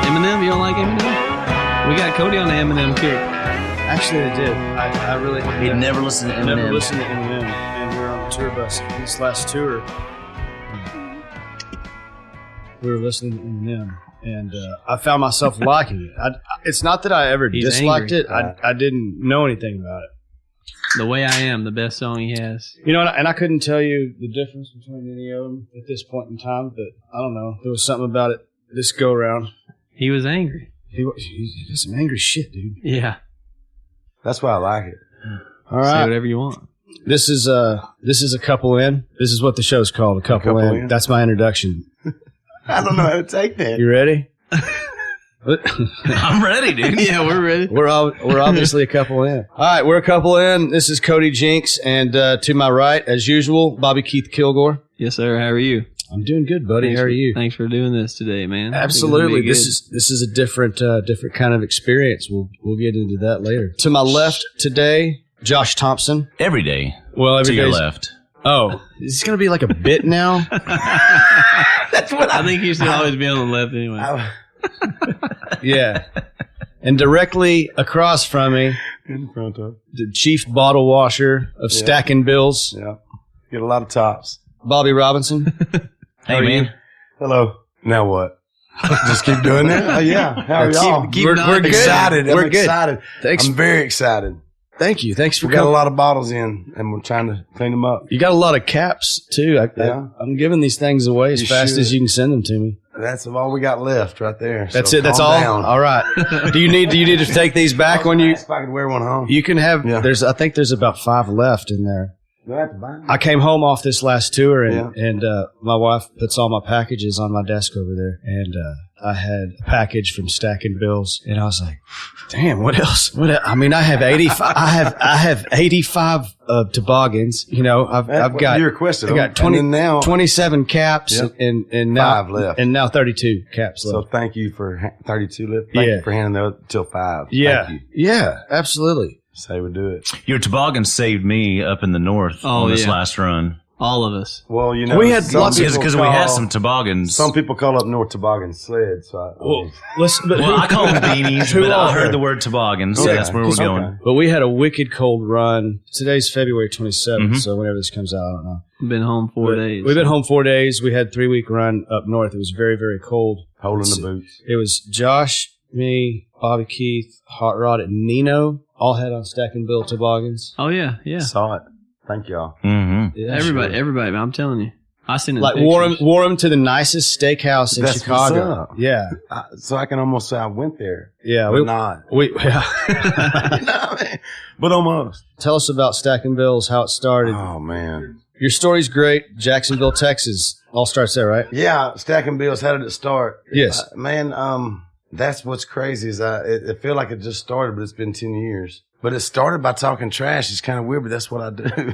Eminem, you don't like Eminem? We got Cody on the Eminem kick. Actually, I did. I really He'd never listened to Eminem. Never listened to Eminem, and we were on the tour bus. This last tour, we were listening to Eminem, and I found myself liking it. It's not that I ever disliked it. I didn't know anything about it. The Way I Am, the best song he has. You know, and I couldn't tell you the difference between any of them at this point in time, but I don't know. There was something about it this go around. He was angry. He did some angry shit, dude. Yeah. That's why I like it. All right. Say whatever you want. This is a couple in. This is what the show's called, a couple in. That's my introduction. I don't know how to take that. You ready? I'm ready, dude. Yeah, we're ready. We're obviously a couple in. All right, we're a couple in. This is Cody Jinks, and to my right, as usual, Bobby Keith Kilgore. Yes, sir. How are you? I'm doing good, buddy. How are you? Thanks for doing this today, man. Absolutely. This is a different kind of experience. We'll get into that later. To my left today, Josh Thompson. Every day. Well, every to your day's- left. Oh, is this going to be like a bit now? That's what I think you should always be on the left anyway. Yeah. And directly across from me, in front of. the chief bottle washer of Stackin Bills, Yeah. Get a lot of tops. Bobby Robinson. Hey, man. Hello. Now what? Just keep doing that? Oh, yeah. How are y'all? We're good. Excited. We're I'm good. excited. Thanks. I'm very excited. Thank you. Thanks for We got a coming. lot of bottles in, and we're trying to clean them up. You got a lot of caps, too. Yeah. I'm giving these things away as You fast should. as you can send them to me. That's all we got left right there. That's so it. That's calm all? down. All right. Do you need to take these back when you... If I could wear one home. You can have... Yeah. I think there's about 5 left in there. Do I have to buy them? I came home off this last tour, and my wife puts all my packages on my desk over there, and I had a package from Stackin Bills, and I was like, "Damn, what else? I mean, I have 85. I have 85 toboggans. You know, I've got you requested. I got them, 20 and then now 27 caps, Yep. and now 5 left. and now 32 caps So left. thank you for 32 left. Thank you for handing those till 5. Yeah, Thank you. yeah, absolutely. Say we do it. Your toboggan saved me up in the north on this last run. All of us. Well, you know, We had some lots of- people Because we call- had some toboggans. Some people call up North Toboggan sled. So Well, I call them beanies, Who but I are? heard the word toboggan, so Okay. that's where we're Okay. going. But we had a wicked cold run. Today's February 27th, Mhm. so whenever this comes out, I don't know. We've been home 4 But days. We've been home 4 days. We had a 3-week run up north. It was very, very cold. holding the boots. It was Josh, me, Bobby Keith, Hot Rod, and Nino all had on Stackin Bill toboggans. Oh, yeah, yeah. Saw it. Thank y'all. Mm-hmm. Yeah, Everybody, man, I'm telling you. I seen it. like wore them to the nicest steakhouse in That's Chicago. what's up. Yeah, So I can almost say I went there. yeah. But not. Yeah. You know what I mean? But almost. Tell us about Stackin Bills, how it started. Oh, man. Your story's great. Jacksonville, Texas. All starts there, right? Yeah, Stackin Bills. How did it start? Yes. Man, that's what's crazy is it feel like it just started, but it's been 10 years. But it started by talking trash. It's kind of weird, but that's what I do.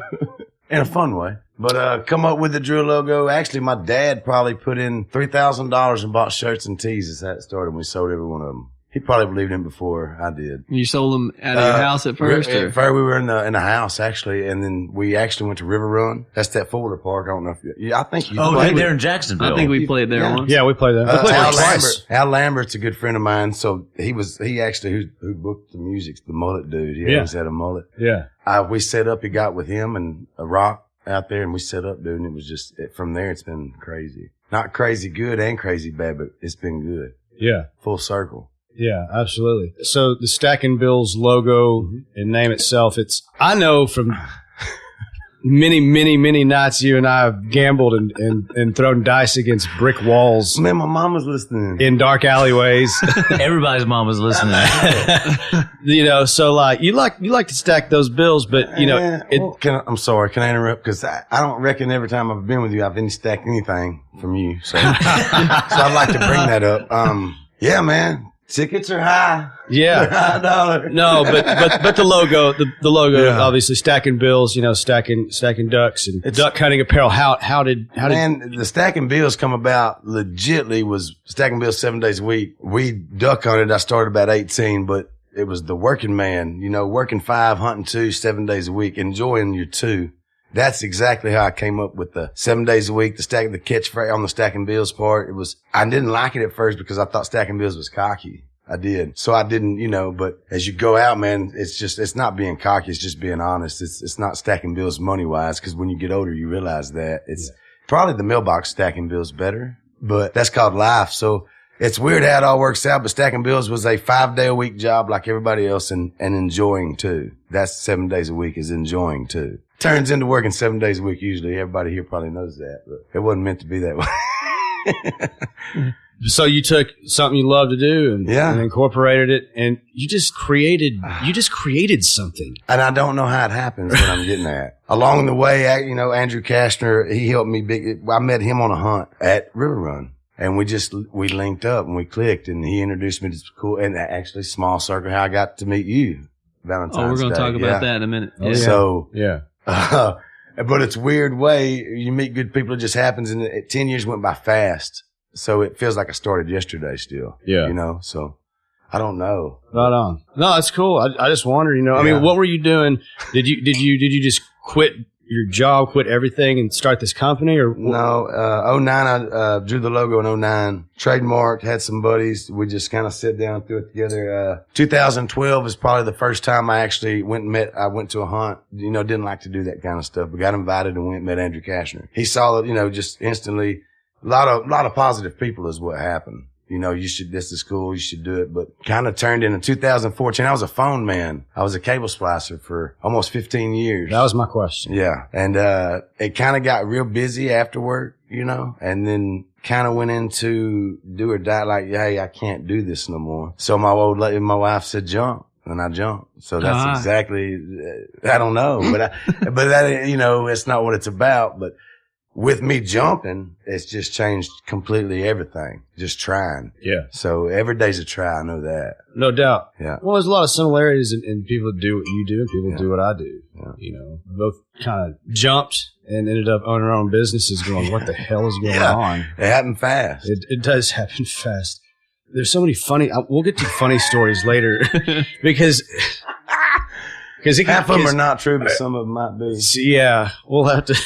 In a fun way. But come up with the Drill logo. Actually, my dad probably put in $3,000 and bought shirts and tees. That's how it started. We sold every one of them. He probably believed in it before I did. You sold them out of your house at first? At first, we were in the house, actually, and then we actually went to River Run. That's that Fuller Park. I don't know if you... I think you... Oh, played right there with- in Jacksonville. I think we played there Yeah. once. Yeah, we played that. We played Al there twice. Lambert's a good friend of mine, so he actually who booked the music, the mullet dude. He always had a mullet. Yeah. We set up. He got with him and a rock out there, and we set up, dude. And it was just from there. It's been crazy, not crazy good and crazy bad, but it's been good. Yeah. Full circle. Yeah, absolutely. So the Stackin Bills logo and name itself, I know from many, many, many nights you and I have gambled and thrown dice against brick walls Man, my mom was listening. in dark alleyways. Everybody's mom was listening. You know, so like you like to stack those bills, but you know, I'm sorry. Can I interrupt? Because I don't reckon every time I've been with you, I've stacked anything from you. So, so I'd like to bring that up. Yeah, man. Tickets are high. Yeah. They're $1. No, but the logo, the logo, obviously Stackin Bills, stacking ducks and duck hunting apparel. How did the Stackin Bills come about? Legitly was Stackin Bills 7 days a week. We duck hunted. I started about 18, but it was the working man, working 5, hunting 2, 7 days a week, enjoying your 2. That's exactly how I came up with the 7 days a week, the catchphrase on the Stackin Bills part. I didn't like it at first because I thought Stackin Bills was cocky. I did. So I didn't, but as you go out, man, it's not being cocky. It's just being honest. It's not Stackin Bills money wise. Cause when you get older, you realize that it's probably the mailbox Stackin Bills better, but that's called life. So it's weird how it all works out, but Stackin Bills was a 5-day-a-week job like everybody else and enjoying too. That's 7 days a week is enjoying too. Turns into working 7 days a week usually. Everybody here probably knows that, but it wasn't meant to be that way. So you took something you love to do and incorporated it, and you just created something. And I don't know how it happens, but I'm getting at. Along the way, Andrew Cashner, he helped me big. I met him on a hunt at River Run. And we linked up and we clicked, and he introduced me to cool, and actually small circle, how I got to meet you, Valentine's Day. Oh, we're going to talk about that in a minute. Yeah. So, yeah. But it's a weird way. You meet good people, it just happens, and 10 years went by fast. So it feels like I started yesterday still. Yeah. So I don't know. Right on. No, that's cool. I just wondered, I mean, what were you doing? Did you just quit your job, quit everything and start this company or? No, 09, I drew the logo in 09, trademarked, had some buddies. We just kind of sat down, threw it together. 2012 is probably the first time I actually I went to a hunt, didn't like to do that kind of stuff, but got invited and went and met Andrew Cashner. He saw it, just instantly, a lot of positive people is what happened. This is cool, you should do it. But kind of turned into 2014. I was a phone man. I was a cable splicer for almost 15 years. That was my question. Yeah. And, it kind of got real busy after work, and then kind of went into do or die like, hey, I can't do this no more. So my wife said, jump. And I jumped. So that's exactly, I don't know, but that, it's not what it's about. But with me jumping, it's just changed completely everything. Just trying. Yeah. So every day's a try. I know that. No doubt. Yeah. Well, there's a lot of similarities in people do what you do and people do what I do. Yeah. Both kind of jumped and ended up owning our own businesses going, what the hell is going on? It happened fast. It does happen fast. There's so many funny, we'll get to funny stories later because half of them are not true, but some of them might be. Yeah. We'll have to.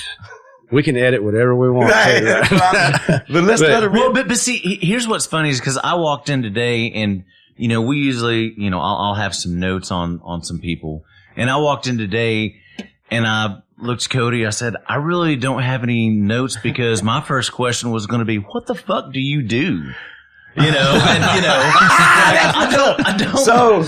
We can edit whatever we want. But let's let it. Well, but see, here's what's funny is because I walked in today and, we usually, I'll have some notes on some people. And I walked in today and I looked at Cody. I said, I really don't have any notes because my first question was going to be, what the fuck do you do? I don't. So,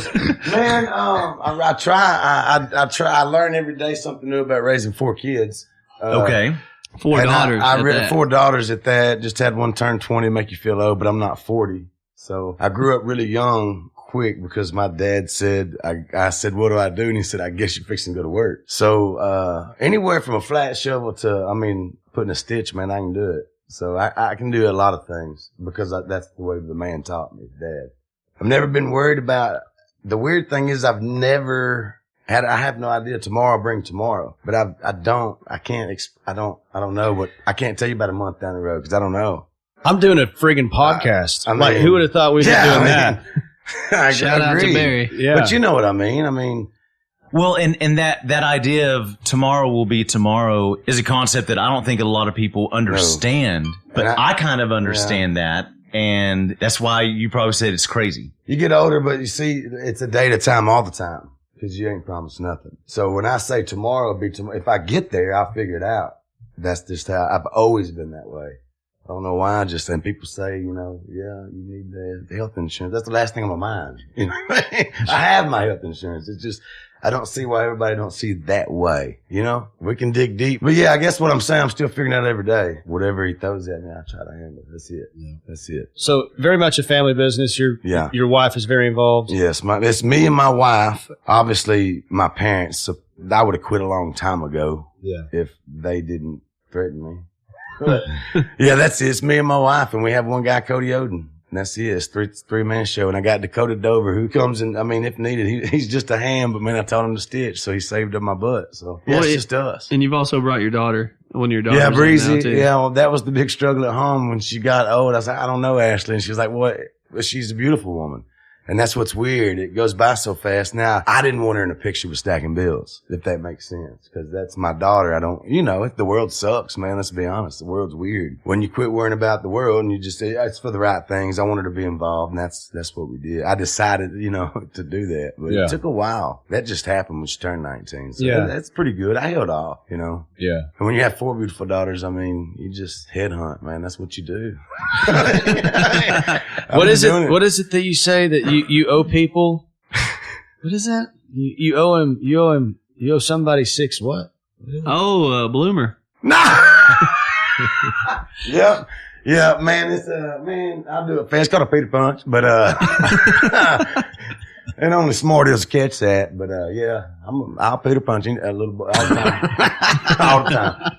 man, I try. I learn every day something new about raising 4 kids. Okay. 4 daughters. I read 4 daughters at that. Just had one turn 20 to make you feel old, but I'm not 40. So I grew up really young, quick, because my dad said, I said, what do I do? And he said, I guess you're fixing to go to work. So, anywhere from a flat shovel to, putting a stitch, man, I can do it. So I can do a lot of things because that's the way the man taught me, Dad. I've never been worried about, the weird thing is I have no idea tomorrow I'll bring tomorrow, but I don't know what, I can't tell you about a month down the road because I don't know. I'm doing a friggin' podcast. Who would have thought we'd be doing that? Shout out to Barry. Yeah. But you know what I mean? Well, and that idea of tomorrow will be tomorrow is a concept that I don't think a lot of people understand, but I kind of understand that. And that's why you probably said it's crazy. You get older, but you see, it's a day at a time all the time because you ain't promised nothing. So when I say tomorrow will be tomorrow, if I get there, I'll figure it out. That's just how I've always been that way. I don't know why. And people say, you need the health insurance. That's the last thing on my mind. I have my health insurance. It's just, I don't see why everybody don't see it that way. We can dig deep. But yeah, I guess what I'm saying, I'm still figuring out every day. Whatever he throws at me, I try to handle it. That's it. Yeah. That's it. So very much a family business. Your wife is very involved. Yes. It's me and my wife. Obviously my parents, so I would have quit a long time ago. Yeah. If they didn't threaten me. But yeah, that's it. It's me and my wife, and we have one guy, Cody Oden. And that's it. It's three-man show. And I got Dakota Dover, who comes in, I mean, if needed, he's just a hand, but man, I taught him to stitch, so he saved up my butt. So yeah, it's just us. And you've also brought your daughter, one of your daughters. Yeah, Breezy. Now too. Yeah, well, that was the big struggle at home when she got old. I was like, I don't know, Ashley. And she was like, what? Well, she's a beautiful woman. And that's what's weird. It goes by so fast. Now, I didn't want her in a picture with Stackin Bills, if that makes sense, because that's my daughter. I don't, the world sucks, man. Let's be honest. The world's weird. When you quit worrying about the world and you just say, it's for the right things, I wanted to be involved, and that's what we did. I decided, to do that, but it took a while. That just happened when she turned 19. So that's pretty good. I held off, Yeah. And when you have 4 beautiful daughters, I mean, you just headhunt, man. That's what you do. What is it that you say that you owe people? What is that? You owe somebody 6 what? Bloomer. Nah. Yeah, man. It's I'll do it fast. It's called a Peter Punch, but and only smarties catch that. But I'll Peter Punch a little bit all the time. All the time.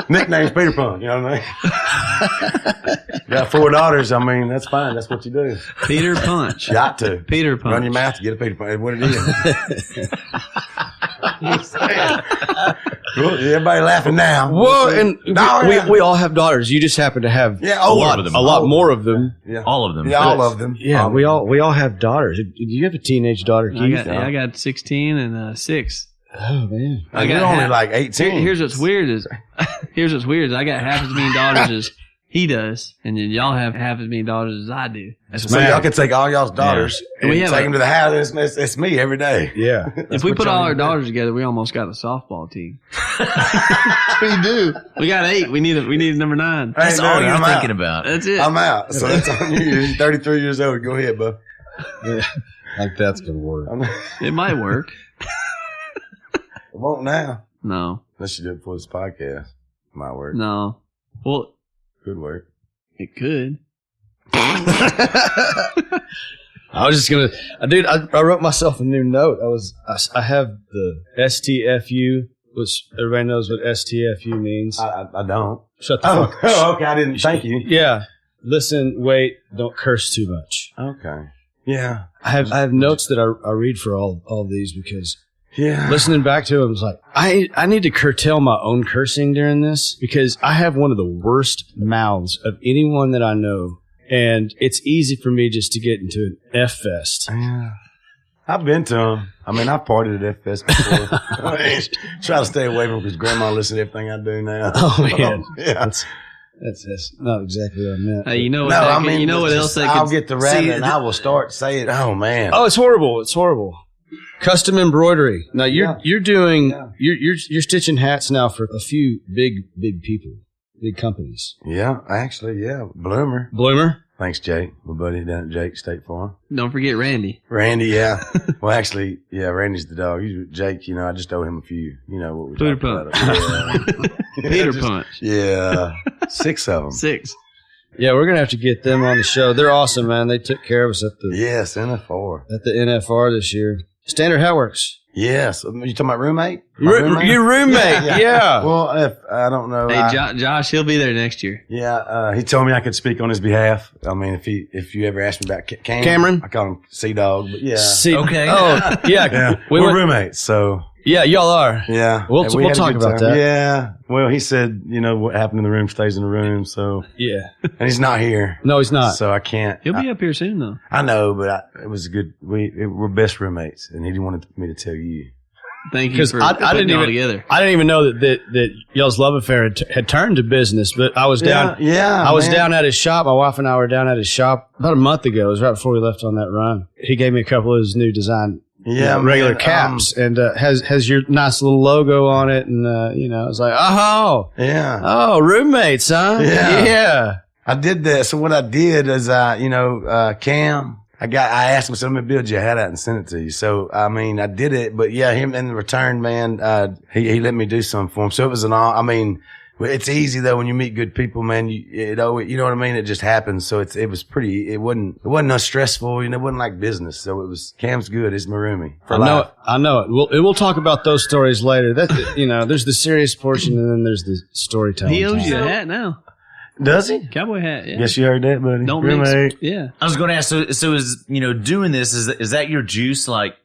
Nickname's Peter Punch, you know what I mean? Got 4 daughters, I mean, that's fine. That's what you do. Peter Punch. Got to. Peter Punch. Run your mouth to get a Peter Punch. That's what it is. Well, everybody laughing now. Well, and we all have daughters. You just happen to have a lot more of them. Yeah. All of them. Yeah, all of them. Yeah, we all have daughters. Do you have a teenage daughter, Keith? I got 16 and 6. Oh man, you're only like 18. Here's what's weird is I got half as many daughters as he does, and then y'all have half as many daughters as I do. So y'all can take all y'all's daughters and take them to the house. It's me every day. Yeah. If we put all our daughters together, we almost got a softball team. We do. We got 8. We need number 9. That's all you're thinking about. That's it. I'm out. So that's on you. You're 33 years old. Go ahead, bud. Yeah. Like that's gonna work. It might work. It won't now. No. Unless you do it before this podcast. It might work. No. Well, could work. It could. I was just gonna, dude. I wrote myself a new note. I have the STFU, which everybody knows what STFU means. I don't. Shut the fuck. Oh, okay. I didn't. Thank you. Yeah. Listen, wait, don't curse too much. Okay. Yeah. I have notes that I read for all these because. Yeah. Listening back to it, I was like, I need to curtail my own cursing during this because I have one of the worst mouths of anyone that I know. And it's easy for me just to get into an F-fest. Yeah. I've been to them. I mean, I've partied at F-fest before. Try to stay away from because grandma listens to everything I do now. Oh, man. Yeah. That's not exactly what I meant. Hey, you know what? No, I mean, you know what else they I'll could get the rabbit and I will start saying, oh, man. Oh, it's horrible. It's horrible. Custom embroidery. Now you're doing you're stitching hats now for a few big people, big companies. Yeah, actually, yeah. Bloomer. Thanks, Jake. My buddy down at Jake State Farm. Don't forget Randy. Randy, yeah. Well, actually, yeah, Randy's the dog. Jake, I just owe him a few. You know what we Peter talked Punch. about. Peter Punch. Yeah. 6 of them. 6. Yeah, we're gonna have to get them on the show. They're awesome, man. They took care of us at the NFR. At the NFR this year. Standard Hat Works. Yes. You talking about roommate? Your roommate, yeah. Well, if I don't know. Hey, Josh, he'll be there next year. Yeah, he told me I could speak on his behalf. I mean, if you ever asked me about Cameron, I call him Sea Dog, but yeah. Okay. Oh, yeah. We're roommates, so. Yeah, y'all are. Yeah. We'll talk about that. Yeah. Well, he said, what happened in the room stays in the room, so. Yeah. And he's not here. No, he's not. So I can't. He'll be up here soon, though. I know, but it was a good, we're best roommates, and he wanted me to tell you. Thank you for putting it all together. I didn't even know that y'all's love affair had turned to business, but I was down. Yeah, I was down at his shop. My wife and I were down at his shop about a month ago. It was right before we left on that run. He gave me a couple of his new design, regular caps, and has your nice little logo on it, and I was like, roommates, huh? Yeah. I did that. So what I did is, Cam. I asked him, so let me build you a hat out and send it to you. So, I mean, I did it, but yeah, him in return, man, he let me do something for him. So it was it's easy though when you meet good people, man, you know what I mean? It just happens. So it was pretty, it wasn't no stressful, it wasn't like business. So Cam's good. It's my roomie. I know it. We'll talk about those stories later. There's the serious portion and then there's the storytelling. He owes you a hat now. Does he? Cowboy hat, yeah. Guess you heard that, buddy. Don't Roommate. mix. Yeah. I was going to ask, so is, doing this, is that your juice? Like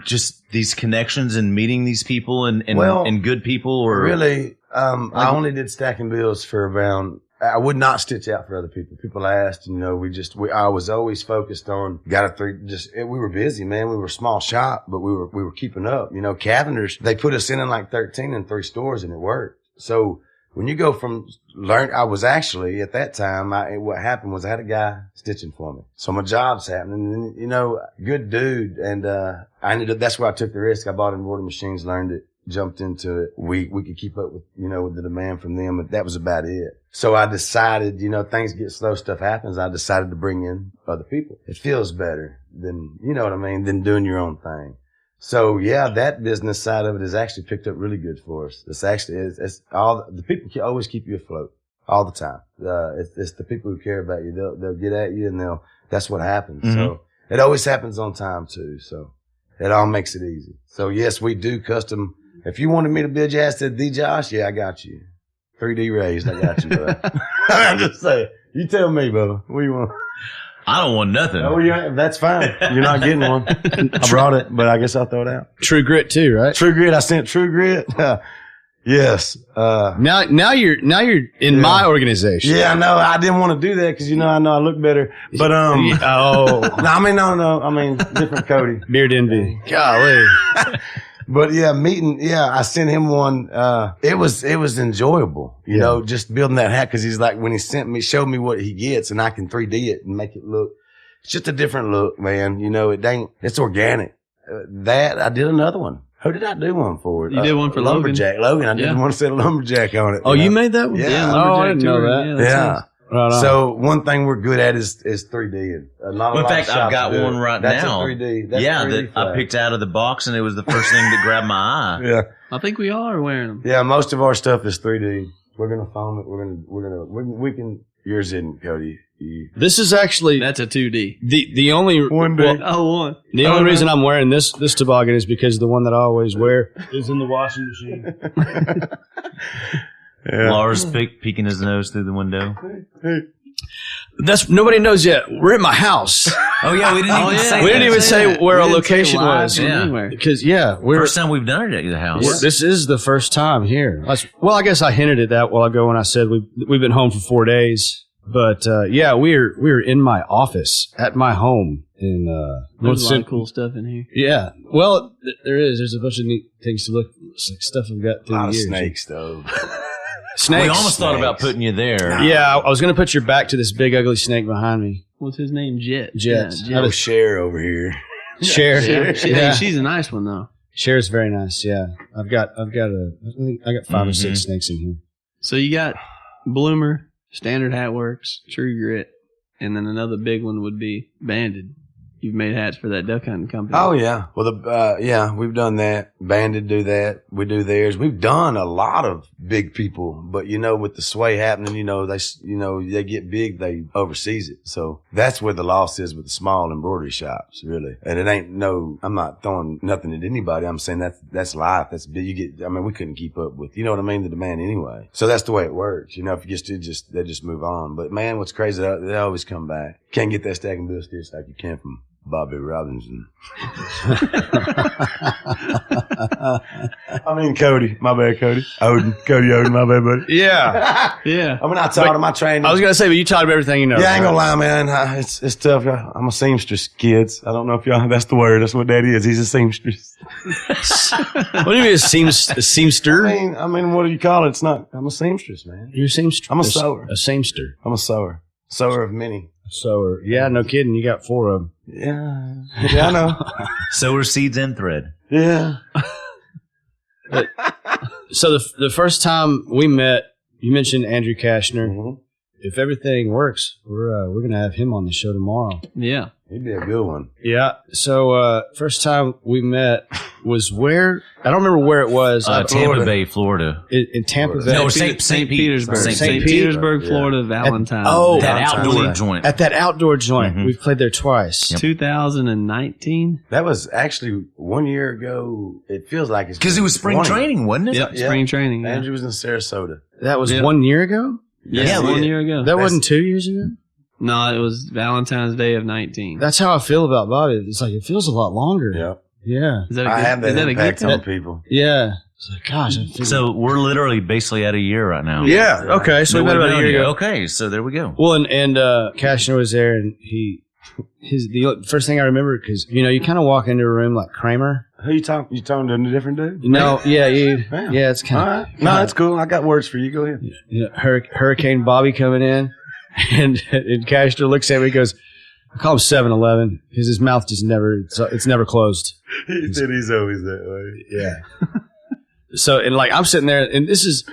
just these connections and meeting these people and good people, or really? I only did Stackin Bills for around. I would not stitch out for other people. People asked, I was always focused on we were busy, man. We were a small shop, but we were keeping up. Cavenders, they put us in like 13 in 3 stores and it worked. So when you go from I was actually at that time, what happened was I had a guy stitching for me. So my job's happening and, good dude. And, that's where I took the risk. I bought embroidery machines, learned it, jumped into it. We could keep up with, with the demand from them, but that was about it. So I decided, things get slow, stuff happens. I decided to bring in other people. It feels better than, than doing your own thing. So yeah, that business side of it has actually picked up really good for us. It's all the people can always keep you afloat all the time. It's the people who care about you. They'll get at you and that's what happens. Mm-hmm. So it always happens on time too. So it all makes it easy. So yes, we do custom. If you wanted me to build your ass to the Josh, yeah, I got you. 3D raised, I got you, bro. I'm just saying. You tell me, Bubba. What do you want? I don't want nothing. Oh, yeah, that's fine. You're not getting one. I brought it, but I guess I'll throw it out. True Grit too, right? True Grit. I sent True Grit. Yes. Now you're in my organization. Yeah, I know. I didn't want to do that because I know I look better. But no, I mean different Cody. Beard envy. Golly. But I sent him one. It was enjoyable, just building that hat. Cause he's like, when he showed me what he gets and I can 3D it and make it look, it's just a different look, man. It's organic. That I did another one. Who did I do one for? You did one for Lumberjack. Logan. I did one set of Lumberjack on it. Oh, you made that one? Yeah. I didn't know that. Yeah. Nice. Right on. So one thing we're good at is 3D. In fact, I've got one right That's now. A 3D. That I picked out of the box, and it was the first thing that grabbed my eye. Yeah. I think we all are wearing them. Yeah, most of our stuff is 3D. We're gonna foam it. We can. Yours isn't, Cody. This is actually that's a 2D. The only one day. One. The only reason I'm wearing this toboggan is because the one that I always wear is in the washing machine. Yeah. Lars peeking his nose through the window. That's nobody knows yet. We're at my house. Oh yeah, we didn't even say where our location was. Yeah, because first time we've done it at the house. This is the first time here. I guess I hinted at that a while ago when I said we've been home for 4 days. But we're in my office at my home in There's a lot of cool stuff in here. Yeah, well, there is. There's a bunch of neat things to look. Stuff I've got through a lot the years. Of snakes, though. Snakes. We almost thought about putting you there. Yeah, I was going to put your back to this big ugly snake behind me. What's his name? Jet. Jet. Oh, Cher over here. Cher. Yeah. She's a nice one though. Cher's very nice. Yeah, I got 5 or 6 snakes in here. So you got Bloomer, Standard Hat Works, True Grit, and then another big one would be Banded. You've made hats for that duck hunting company. Oh yeah. Well, we've done that. Banded do that. We do theirs. We've done a lot of big people, but with the sway happening, they get big, they overseas it. So that's where the loss is with the small embroidery shops, really. And it ain't I'm not throwing nothing at anybody. I'm saying that's life. That's big. We couldn't keep up with, the demand anyway. So that's the way it works. If you they just move on. But man, what's crazy, they always come back. Can't get that Stackin Bills stitch like you can from Bobby Robinson. Cody. My bad, Cody. Cody Odin, my bad, buddy. Yeah. Yeah. I taught him. I trained him. I was going to say, but you taught him everything you know. Yeah, I ain't going to lie, man. It's tough. I'm a seamstress, kids. I don't know if y'all, that's the word. That's what that is. He's a seamstress. What do you mean a seamster? What do you call it? It's not, I'm a seamstress, man. You're a seamster. I'm a sewer. A seamster. I'm a sewer. Sewer of many. Sewer. Yeah, no kidding. You got 4 of them. Yeah. Yeah, I know. Sewer, seeds, and thread. Yeah. So the first time we met, you mentioned Andrew Cashner. Mm-hmm. If everything works, we're going to have him on the show tomorrow. Yeah. He'd be a good one. Yeah. So first time we met was where? I don't remember where it was. Tampa Bay, Florida. In Tampa Bay. No, St. Petersburg. St. Petersburg, Florida, Valentine. That outdoor joint. At that outdoor joint. Mm-hmm. We've played there twice. Yep. 2019. That was actually 1 year ago. It feels like it's because it was spring training, wasn't it? Yep, spring training. Yeah. Andrew was in Sarasota. That was 1 year ago? Yeah, 1 year ago. That wasn't 2 years ago? No, it was Valentine's Day of 19. That's how I feel about Bobby. It's like, it feels a lot longer. Yeah. Yeah. Is that a I good, have that is that a good impact thing? on people. Yeah. It's like, gosh. So we're literally basically at a year right now. Yeah. Okay. So we met about a year ago. Okay, so there we go. Well, and Cashner was there, and the first thing I remember, because, you kind of walk into a room like Kramer. Who you talking? You talking to a different dude? No, yeah, Yeah. yeah, it's kind of. All right. No, that's cool. I got words for you. Go ahead. Hurricane Bobby coming in, and Cashner looks at me and goes, I call him 7-Eleven because his mouth just it's never closed. He said he's always that way. Yeah. So, and like, I'm sitting there, and this is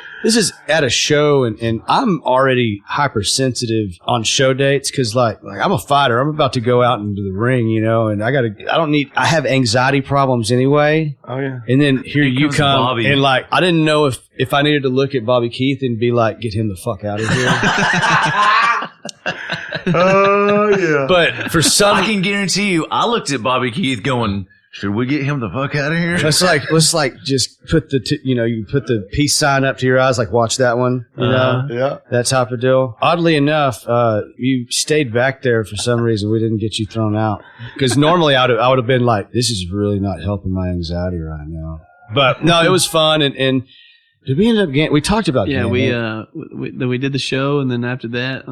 at a show, and I'm already hypersensitive on show dates because like I'm a fighter. I'm about to go out into the ring, and I have anxiety problems anyway. Oh yeah. And then here you comes come, Bobby. and like, I didn't know if I needed to look at Bobby Keith and be like, get him the fuck out of here. Oh yeah. But for some, I can guarantee you, I looked at Bobby Keith going, should we get him the fuck out of here? let's just put you put the peace sign up to your eyes, like watch that one, Yeah. that type of deal. Oddly enough, you stayed back there for some reason. We didn't get you thrown out because normally I would have been like, this is really not helping my anxiety right now. But no, it was fun, and did we end up getting? We talked about we did the show, and then after that,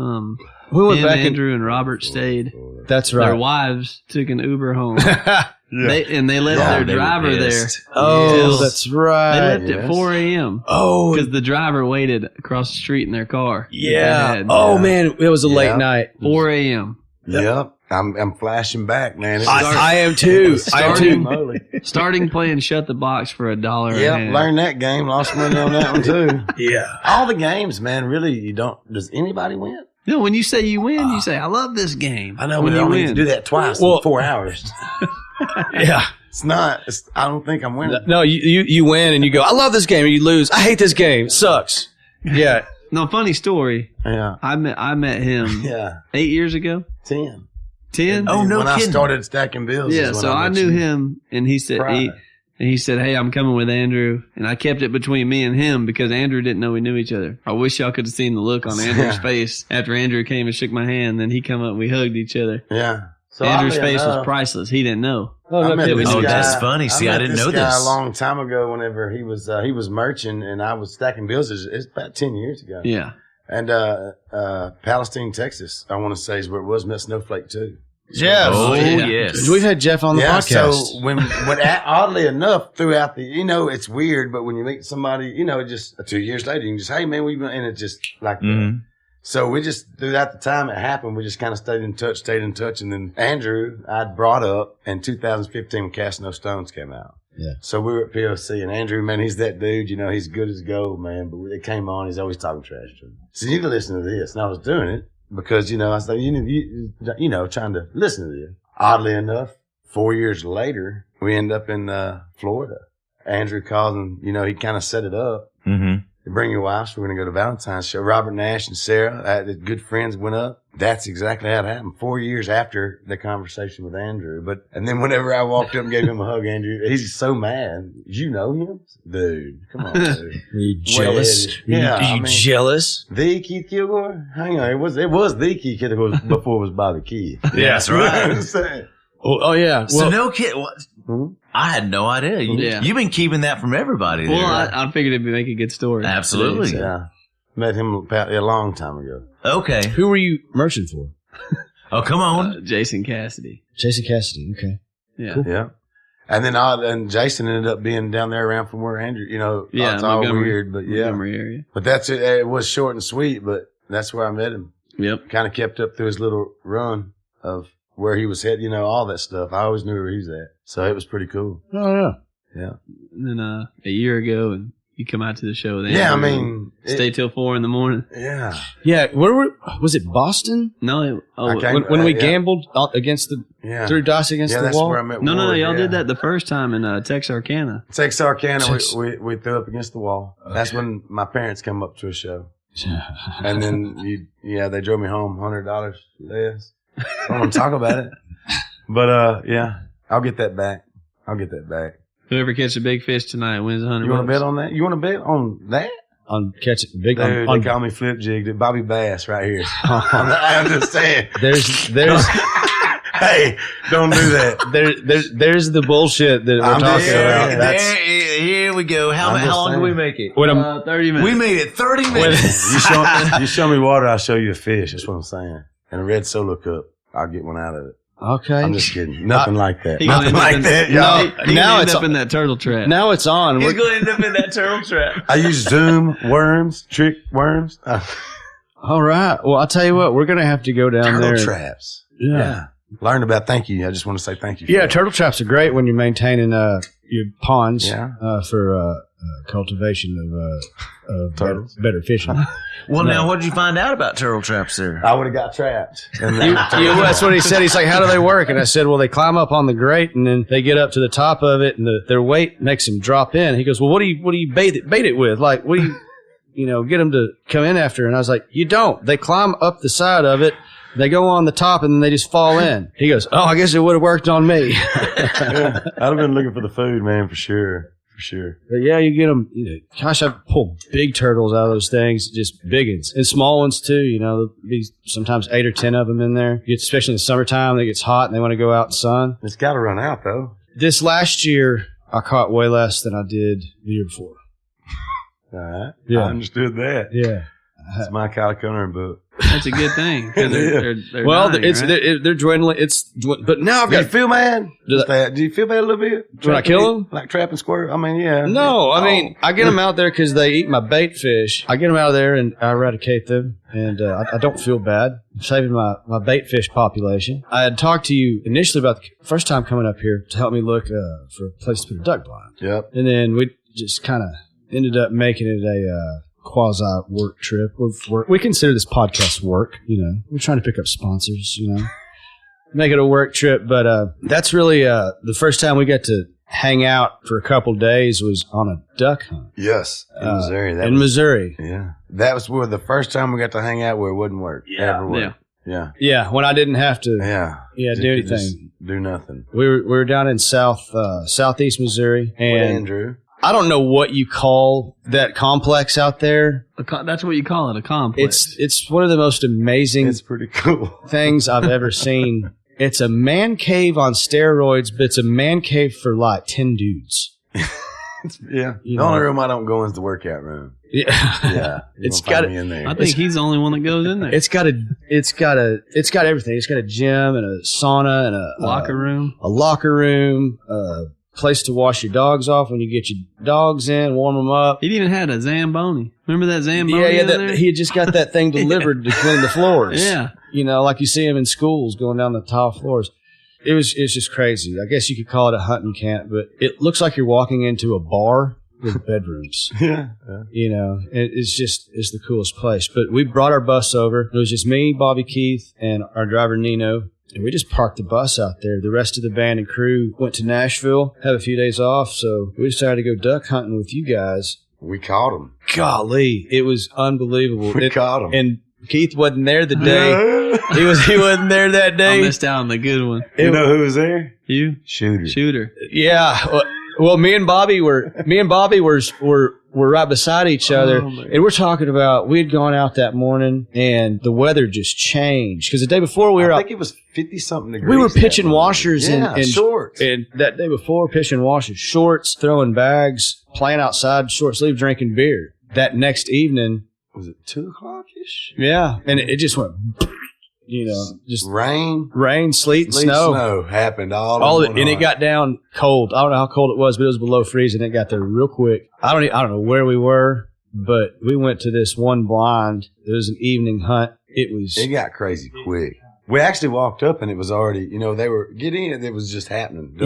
we went him, back Andrew and Robert stayed. That's Their right. wives took an Uber home. Yeah. They left their they were driver there. pissed. Oh, Yes. that's They right. left at 4 a.m. Oh, because the driver waited across the street in their car. yeah. They had, Oh man, it was a late Yeah. night. 4 a.m. Yep. I'm flashing back, man. It was- I am too. I am Holy too. moly. Starting playing Shut the Box for $1 a Yep, hand. learned that game. Lost money on that one too. Yeah. All the games, man. Really, you don't. Does anybody win? No, when you say you win, you say, I love this game. I know, when but I you don't win. need to do that twice Well- in 4 hours. Yeah. It's not. I don't think I'm winning. No, you win and you go, I love this game, and you lose. I hate this game. It sucks. Yeah. No, funny story. Yeah. I met him Yeah. 8 years ago. 10. 10? Oh, no When I kidding. started stacking bills. Yeah, is when so I met knew you. him, and he said Pride. he said, hey, I'm coming with Andrew, and I kept it between me and him because Andrew didn't know we knew each other. I wish y'all could have seen the look on Andrew's Yeah. face after Andrew came and shook my hand. Then he come up, and we hugged each other. Yeah. So Andrew's oddly face was enough, priceless. He didn't know. I met it this was- Oh, guy- that's funny. See, I met didn't know guy this. a long time ago. Whenever he was merchant and I was stacking bills, it's about 10 years ago. Yeah. And Palestine, Texas, I want to say is where it was. Met Snowflake too. Yeah. Oh, yeah. yes. We've had Jeff on the podcast. So when oddly enough, throughout the, it's weird, but when you meet somebody, just 2 years later, you can just, hey man, and it's just like that. Mhm. So we just, throughout the time it happened, we just kind of stayed in touch. And then Andrew, I'd brought up in 2015 when Cast No Stones came out. Yeah. So we were at POC, and Andrew, man, he's that dude, he's good as gold, man. But when it came on, he's always talking trash to me. So you need to listen to this. And I was doing it because, I was like, trying to listen to this. Oddly enough, 4 years later, we end up in Florida. Andrew calls and, he kind of set it up. Mm-hmm. You bring your wives. We're going to go to Valentine's show. Robert Nash and Sarah, the good friends, went up. That's exactly how it happened. 4 years after the conversation with Andrew. And then whenever I walked up and gave him a hug, Andrew, he's so mad. You know him? Dude, come on, dude. Are you jealous? Yeah, Are you jealous? The Keith Kilgore? Hang on. It was the Keith Kilgore before it was Bobby Keith. Yeah, that's right. You know what I'm saying? Oh yeah. So no kid. What? Hmm? I had no idea. Yeah. You've been keeping that from everybody. Well, there. I figured it'd make a good story. Absolutely. So- Yeah. Met him about a long time ago. Okay. Who were you merchant for? Oh, come on. Jason Cassidy. Jason Cassidy. Okay. Yeah. Cool. Yeah. And then and Jason ended up being down there around from where Andrew, Yeah, it's all Montgomery. weird, but yeah. Montgomery area. But that's it. It was short and sweet, but that's where I met him. Yep. Kind of kept up through his little run of where he was headed, all that stuff. I always knew where he was at. So it was pretty cool. Oh yeah. Yeah. And then a year ago, and you come out to the show with Andrew. Yeah, I mean, stay till 4 a.m. yeah. Yeah. Was it Boston? No, I can't- When we yeah. gambled against the Yeah. threw dice against Yeah, the that's wall. where I met no, Ward, y'all yeah. did that the first time in Texarkana. Texarkana, Tex- we threw up against the wall. That's when my parents come up to a show. And then, they drove me home $100 less. I don't want to talk about it. But, yeah, I'll get that back. I'll get that back. Whoever catches a big fish tonight wins $100. You want to bet on that? You want to bet on that? on catching big. Dude, On, they call me Flip Jig. Bobby Bass right here. I'm just saying. There's. Hey, don't do that. There's the bullshit that we're talking about. That's, here we go. How long do we make it? 30 minutes. We made it 30 minutes. You show me water, I'll show you a fish. That's what I'm saying. And a red Solo cup, I'll get one out of it. okay. I'm just kidding. Nothing like that. He gonna Nothing like that, y'all. He now gonna it's end up in that turtle trap. Now it's on. He's going to end up in that turtle trap. I use Zoom worms, trick worms. All right. Well, I'll tell you what. We're gonna have to go down there. Turtle traps. Yeah. Learned about. Thank you. I just want to say thank you. Yeah, that. turtle traps are great when you're maintaining your ponds Yeah. for cultivation of Turtles. better fishing. Well, now, what did you find out about turtle traps there? I would have got trapped. And That's what he said. He's like, how do they work? And I said, well, they climb up on the grate and then they get up to the top of it and their weight makes them drop in. He goes, well, what do you bait it with? Like, what do you, get them to come in after? And I was like, you don't. They climb up the side of it. They go on the top and then they just fall in. He goes, oh, I guess it would have worked on me. I'd have been looking for the food, man, for sure. For sure. But yeah, you get them. Gosh, I've pulled big turtles out of those things, just big ones and small ones too. There'll be sometimes 8 or 10 of them in there. Especially in the summertime, it gets hot and they want to go out in the sun. It's got to run out though. This last year, I caught way less than I did the year before. All right. Yeah. I understood that. Yeah. It's my Kyle Cunner book. That's a good thing. 'Cause they're Well, dying, it's right? they're dwindling. But now I've Do you got. feel bad? Do Do you feel bad a little bit? When I kill them? Like trapping squirrel? I mean, yeah. No, I mean I get them out there because they eat my bait fish. I get them out of there and I eradicate them, and I don't feel bad. I'm saving my bait fish population. I had talked to you initially about the first time coming up here to help me look for a place to put a duck blind, Yep. and then we just kind of ended up making it a quasi work trip. We consider this podcast work. We're trying to pick up sponsors. Make it a work trip, but that's really the first time we got to hang out for a couple days was on a duck hunt. Yes. In Missouri. Missouri. Yeah. That was where the first time we got to hang out where it wouldn't work. Yeah. Ever work. Yeah. Yeah, when I didn't have to. Yeah. Do anything. Do nothing. We were down in southeast Missouri, With and Andrew. I don't know what you call that complex out there. That's what you call it, a complex. It's one of the most amazing It's pretty cool. things I've ever seen. It's a man cave on steroids, but it's a man cave for like 10 dudes. Yeah. The only room I don't go in is the workout room. Yeah. Yeah. It's got me in there. I think he's the only one that goes in there. It's got everything. It's got a gym and a sauna and a locker room. a locker room, place to wash your dogs off when you get your dogs in, warm them up. He even had a Zamboni. Remember that Zamboni? Yeah, in there? he had just got that thing delivered to clean the floors. Yeah. Like you see him in schools going down the tile floors. It's just crazy. I guess you could call it a hunting camp, but it looks like you're walking into a bar with bedrooms. Yeah. It's the coolest place. But we brought our bus over. It was just me, Bobby Keith, and our driver Nino. And we just parked the bus out there. The rest of the band and crew went to Nashville, have a few days off, so we decided to go duck hunting with you guys. We caught him. Golly, it was unbelievable. We caught him. And Keith wasn't there the day. He wasn't there that I day. missed out on the good one. You know who was there? You? Shooter. Yeah. Well, me and Bobby were right beside each other, and we're talking about we had gone out that morning, and the weather just changed because the day before we were I out. think it was 50-something degrees. We were pitching washers and shorts. And that day before, pitching washers, shorts, throwing bags, playing outside, short sleeve, drinking beer. That next evening, was it 2 o'clock-ish? yeah, and it just went, just rain, sleet, snow happened all of it, and it got down cold. I don't know how cold it was, but it was below freezing. It got there real quick. I don't know where we were, but we went to this one blind. It was an evening hunt. It got crazy quick. We actually walked up and it was already, they were getting it. It was just happening.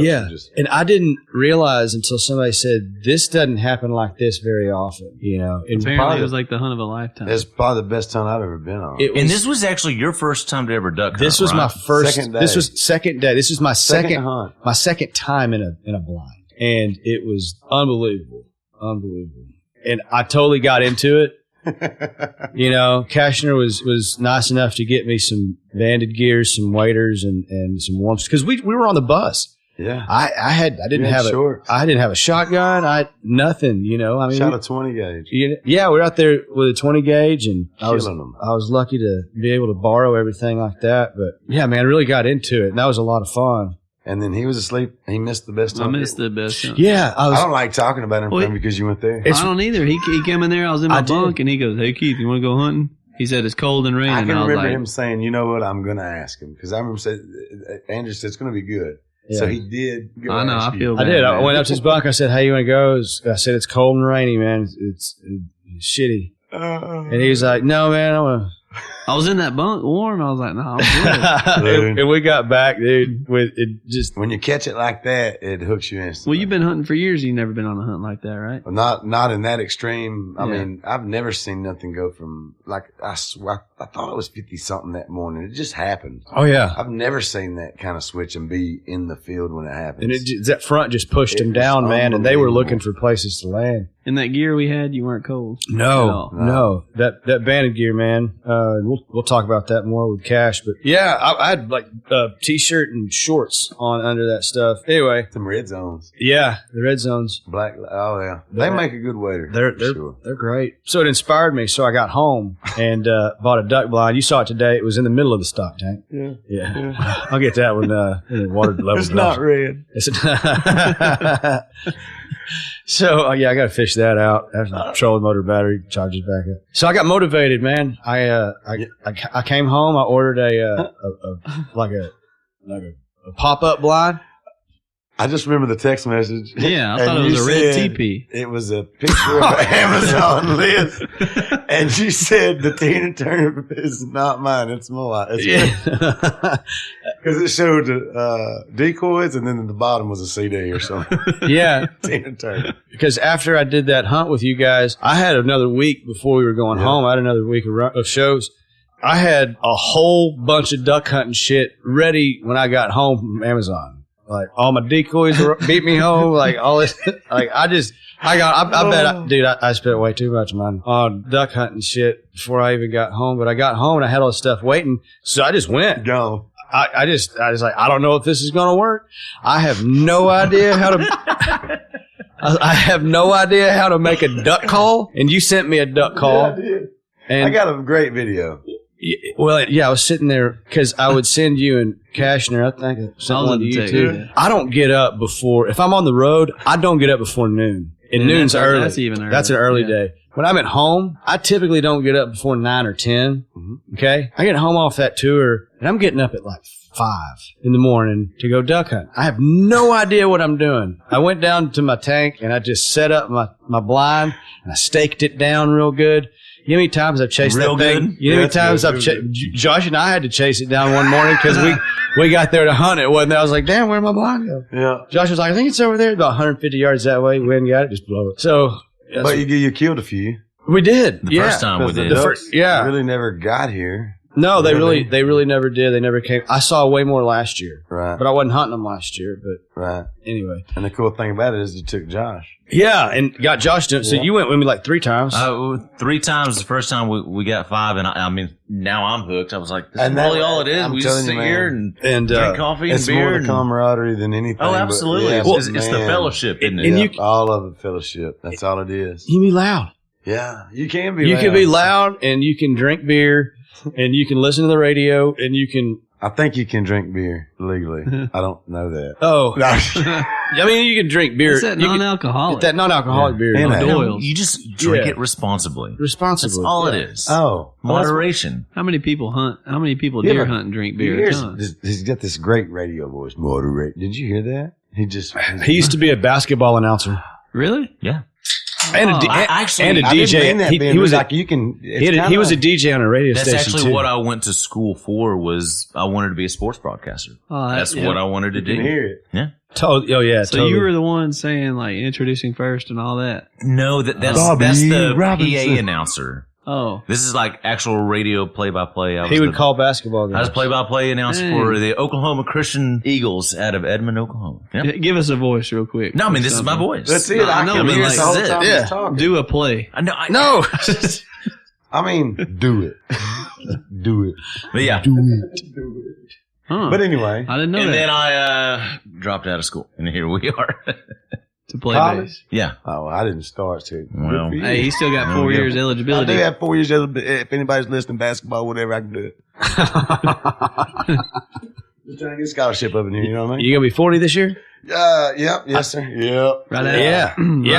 And I didn't realize until somebody said, this doesn't happen like this very often, And Apparently it was like the hunt of a lifetime. It's probably the best hunt I've ever been on. And this was actually your first time to ever duck hunt, This was right? my first. Second day. This was second day. This was my second hunt. My second time in a blind, and it was unbelievable. And I totally got into it. Cashner was nice enough to get me some banded gears, some waders, and some warmth because we were on the bus. Yeah. I didn't have a shotgun. Nothing, you know. I mean, shot a 20 gauge. Yeah, we were out there with a 20 gauge, and I Killing them. was lucky to be able to borrow everything like that. But yeah, man, I really got into it, and that was a lot of fun. And then he was asleep. He missed the best time. I missed the best time. Yeah, I don't like talking about him because you went there. I don't either. He came in there. I was in my bunk, and he goes, "Hey Keith, you want to go hunting?" He said it's cold and raining. I can and I was remember like, him saying, "You know what? I'm going to ask him," because I remember Andrew said it's going to be good. Yeah. So he did. I know. I feel bad. I did. I went up to his bunk. I said, "Hey, you want to go?" I said, "It's cold and rainy, man. It's shitty." And he was like, "No, man, I want to." I was in that bunk warm. I was like, "No, I'm good." And we got back, dude. With it just when you catch it like that, it hooks you instantly. Well, you've been hunting for years. You've never been on a hunt like that, right? Well, not in that extreme. I mean, I've never seen nothing go from like I thought it was 50 something that morning. It just happened. Oh yeah, I've never seen that kind of switch and be in the field when it happens. And that front just pushed him down, man. And they were looking for places to land. In that gear we had, you weren't cold. No. That banded gear, man. We'll talk about that more with Cash, but yeah, I had like a t-shirt and shorts on under that stuff. Anyway, some red zones. Yeah, the red zones. Black. Oh yeah, they make a good waiter. They're great. So it inspired me. So I got home and bought a duck blind. You saw it today. It was in the middle of the stock tank. Yeah. I'll get that when the water level. It's not red. So I got to fish that out. That's a trolling motor battery charges back up. So I got motivated, man. I came home. I ordered a pop up blind. I just remember the text message. Yeah, I thought it was a red teepee. It was a picture of an Amazon list. And you said the Tina Turner is not mine. It's mine. Because it showed decoys and then at the bottom was a CD or something. Yeah. Tina Turner. Because after I did that hunt with you guys, I had another week before we were going home. I had another week of shows. I had a whole bunch of duck hunting shit ready when I got home from Amazon. Like all my decoys beat me home. Like all this, like I bet, dude, I spent way too much money on duck hunting shit before I even got home. But I got home and I had all this stuff waiting, so I just went. Go. I was like, I don't know if this is gonna work. I have no idea how to. I have no idea how to make a duck call, and you sent me a duck call. Yeah, I did. And I got a great video. Well, yeah, I was sitting there because I would send you and Cashner. I think I sent one to you too. I don't get up before, if I'm on the road, I don't get up before noon. And noon's early. That's even early. That's an early day. When I'm at home, I typically don't get up before 9 or 10. Okay? I get home off that tour, and I'm getting up at like 5 in the morning to go duck hunt. I have no idea what I'm doing. I went down to my tank, and I just set up my blind, and I staked it down real good. You know how many times I've chased that thing? You know how many times Josh and I had to chase it down one morning because we got there to hunt it. Wasn't there? I was like, damn, where'd my blind go? Yeah. Josh was like, I think it's over there, about 150 yards that way. We hadn't got it, just blow it. So, but you killed a few. We did. The first time we did. Really never got here. No, they really never did. They never came. I saw way more last year. Right. But I wasn't hunting them last year. But right. Anyway. And the cool thing about it is you took Josh. Yeah, and got Josh to it. So you went with me like 3 times. 3 times. The first time we got 5, and I mean, now I'm hooked. I was like, this is And really all it is. We just sit you, man, here and drink coffee and It's beer. more the camaraderie than anything. Oh, absolutely. It's the fellowship, isn't it? And all of it, fellowship. That's all it is. You can be loud. Yeah, you can be. You can be loud, and you can drink beer, and you can listen to the radio, and you can. I think you can drink beer legally. I don't know that. Oh, I mean, you can drink beer. It's that non-alcoholic. That non-alcoholic beer. Doyle's. You just drink it responsibly. Responsibly. That's all it is. Oh, moderation. How many people hunt? How many people deer hunt and drink beer? He's got this great radio voice. Moderate. Did you hear that? He used to be a basketball announcer. Really? Yeah. And a DJ. He was like, you can. He was a DJ on a radio station. That's actually too. what I went to school for. Was I wanted to be a sports broadcaster. That's what I wanted to do. You can hear it. Yeah. So totally. You were the one saying like introducing first and all that. No, that's the PA announcer. Oh, this is like actual radio play-by-play. He would call basketball games. I was play-by-play announcer for the Oklahoma Christian Eagles out of Edmond, Oklahoma. Yep. Give us a voice real quick. No, I mean this is my voice. That's it. I know. This is it. Yeah. Do a play. No. I mean, do it. Do it. But yeah. Do it. Huh. But anyway. I didn't know And that. then I dropped out of school, and here we are. To play College? bass. Yeah. Oh, I didn't start to. Well, Hey, he's still got 4 years I eligibility. do have 4 years. If anybody's listening, basketball, whatever, I can do it. Just trying to get a scholarship up in here, you know what I mean? You gonna be 40 this year? Yep, yes, sir. Yep. Right after, Yeah.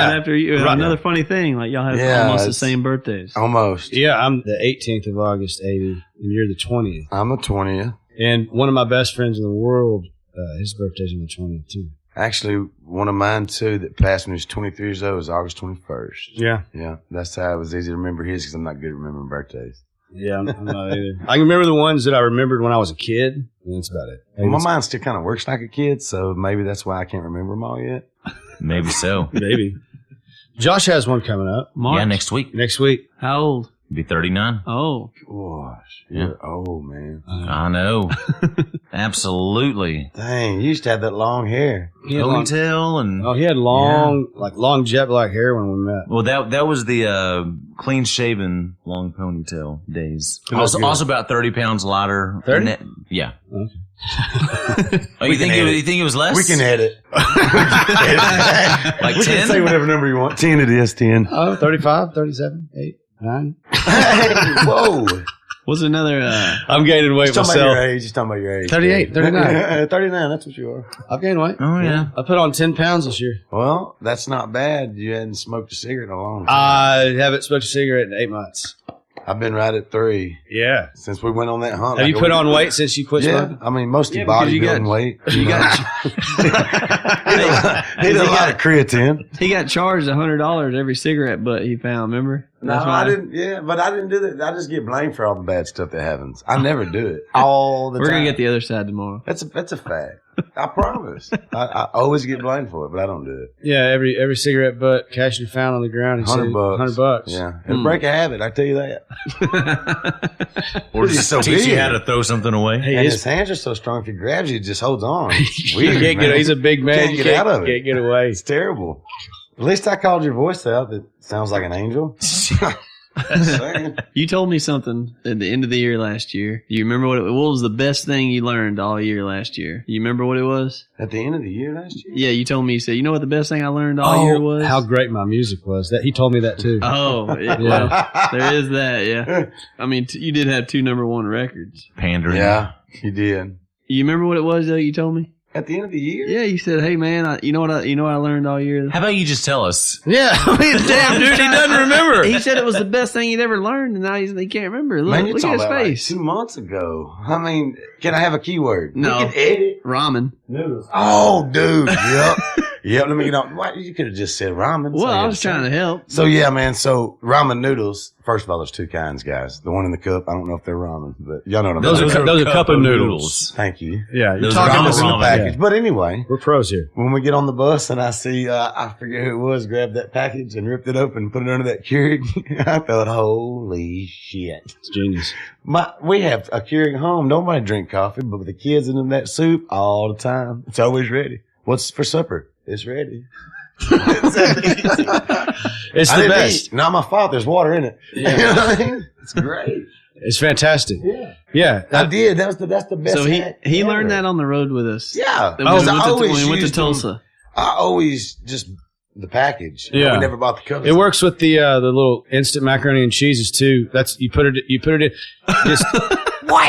right after you. Right. Another funny thing, like y'all have Yeah, almost the it's- same birthdays. Almost. Yeah, I'm the 18th of August, 80, and you're the 20th. I'm a 20th. And one of my best friends in the world, his birthday's on the 20th too. Actually, one of mine, too, that passed when he was 23 years old was August 21st. Yeah. Yeah, that's how it was easy to remember his because I'm not good at remembering birthdays. Yeah, I'm not either. I can remember the ones that I remembered when I was a kid, and that's about it. Well, my mind still kind of works like a kid, so maybe that's why I can't remember them all yet. Maybe so. Maybe. Josh has one coming up March? Yeah, next week. next week. How old? Be 39. Oh. Gosh, you're old, man. I know. Absolutely. Dang, you used to have that long hair. He had long, Ponytail and he had long jet black hair when we met. well, that was the clean shaven long ponytail days. It was good. Also about 30 pounds lighter. 30? Yeah. Okay. Oh, you think it was less? We can edit. Like we 10? can say whatever number you want. 10 it is, 10. Oh, 35, 37, 8, 9. Hey, whoa. What's another? I'm gaining weight He's talking about myself. your age. He's talking about your age. 38, 39. 39, that's what you are. I've gained weight. Oh yeah. I put on 10 pounds this year. Well, that's not bad. You hadn't smoked a cigarette in a long time. I haven't smoked a cigarette in 8 months. I've been right at 3 Yeah. since we went on that hunt. Have like you a put week on ago. weight since you quit Yeah, smoking? I mean, most of Yeah, your because you bodybuilding got- weight. you got- He did a lot of creatine. He got charged $100 every cigarette butt he found. Remember? No, I didn't. Yeah, but I didn't do that. I just get blamed for all the bad stuff that happens. I never do it all the We're time. gonna get the other side tomorrow. That's a fact. I promise. I always get blamed for it, but I don't do it. Yeah, every cigarette butt Cashner found on the ground, he said $100. $100. Yeah, it'll break a habit. I tell you that. Or He's just so teach you big. how to throw something away. Hey, And his- his hands are so strong. If he grabs you, it just holds on. It's you weird, can't man. get, he's a big man. Can't You get out of it. Can't get away. It's terrible. At least I called your voice out. That sounds like an angel. Just saying. You told me something at the end of the year last year. Do you remember what was the best thing you learned all year last year? You remember what it was? At the end of the year last year. Yeah, you told me. You said, you know what the best thing I learned all year was? how great my music was. That he told me that too. Oh, Yeah. well, there is that. Yeah, I mean, you did have 2 #1 records. Pandering. Yeah, you did. You remember what it was though? You told me. At the end of the year. Yeah, you said, "Hey man, you know what I learned all year." How about you just tell us? Yeah, I mean, damn, dude, he doesn't remember. He said it was the best thing he'd ever learned, and now he can't remember. Look, Man, you're look at talking his about face. like 2 months ago. I mean, can I have a keyword? No. We can edit. Ramen. Noodles. Oh, dude. Yep. Yep. Let me get on. Why, you could have just said ramen. Well, I was trying to help. So, yeah, man. So, ramen noodles. First of all, there's 2 kinds, guys. The one in the cup. I don't know if they're ramen, but y'all know what I'm Those talking are about. those are cup of noodles. Thank you. Yeah, you're Those talking are to Ramen's in the ramen. package. Yeah. But anyway, We're pros here. when we get on the bus and I see, I forget who it was, grabbed that package and ripped it open and put it under that Keurig, I thought, holy shit. It's genius. We have a Keurig at home. Nobody drink coffee, but with the kids in that soup all the time. It's always ready. What's for supper? It's ready. It's I the didn't best. eat. Not my fault. There's water in it. Yeah. You know what I mean? It's great. It's fantastic. Yeah. Yeah. I did. That's the best. So he hack learned ever. that on the road with us. Yeah. When Oh, we I always went to used them. Tulsa. I always just the package. Yeah. We never bought the covers. It works with the little instant macaroni and cheeses too. That's you put it in. Just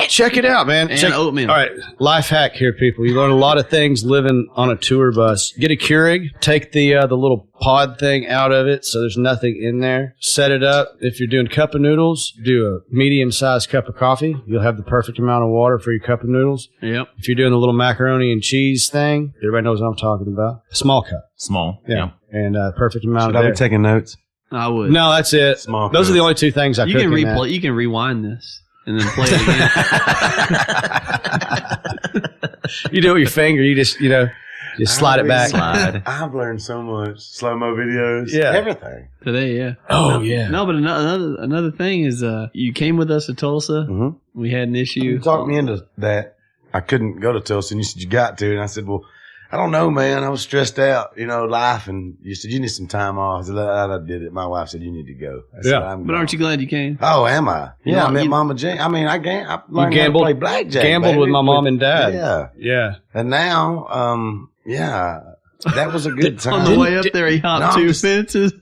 check it out, man. And Check, oatmeal. All right, life hack here, people. You learn a lot of things living on a tour bus. Get a Keurig. Take the little pod thing out of it, so there's nothing in there. Set it up. If you're doing cup of noodles, do a medium-sized cup of coffee. You'll have the perfect amount of water for your cup of noodles. Yep. If you're doing the little macaroni and cheese thing, everybody knows what I'm talking about. A small cup. Small. Yeah. And perfect amount Should of I there. be taking notes? I would. No, that's it. Small Those cup. are the only 2 things I You cook can in that. replay. You can rewind this and then play it again. You do it with your finger. You just slide it back. Slide. I've learned so much. Slow-mo videos. Yeah. Everything. Today, yeah. Oh, yeah. No, but another thing is, you came with us to Tulsa. Mm-hmm. We had an issue. You talked me into that. I couldn't go to Tulsa, and you said you got to. And I said, well, I don't know, man. I was stressed out, life. And you said, you need some time off. I said, I did it. My wife said, you need to go. I said, But aren't you glad you came? Oh, am I? Yeah, I met Mama Jane. I mean, I learned how to play blackjack. Gambled with my mom and dad. Yeah. Yeah. And now, that was a good time. On the way up there, he hopped two fences.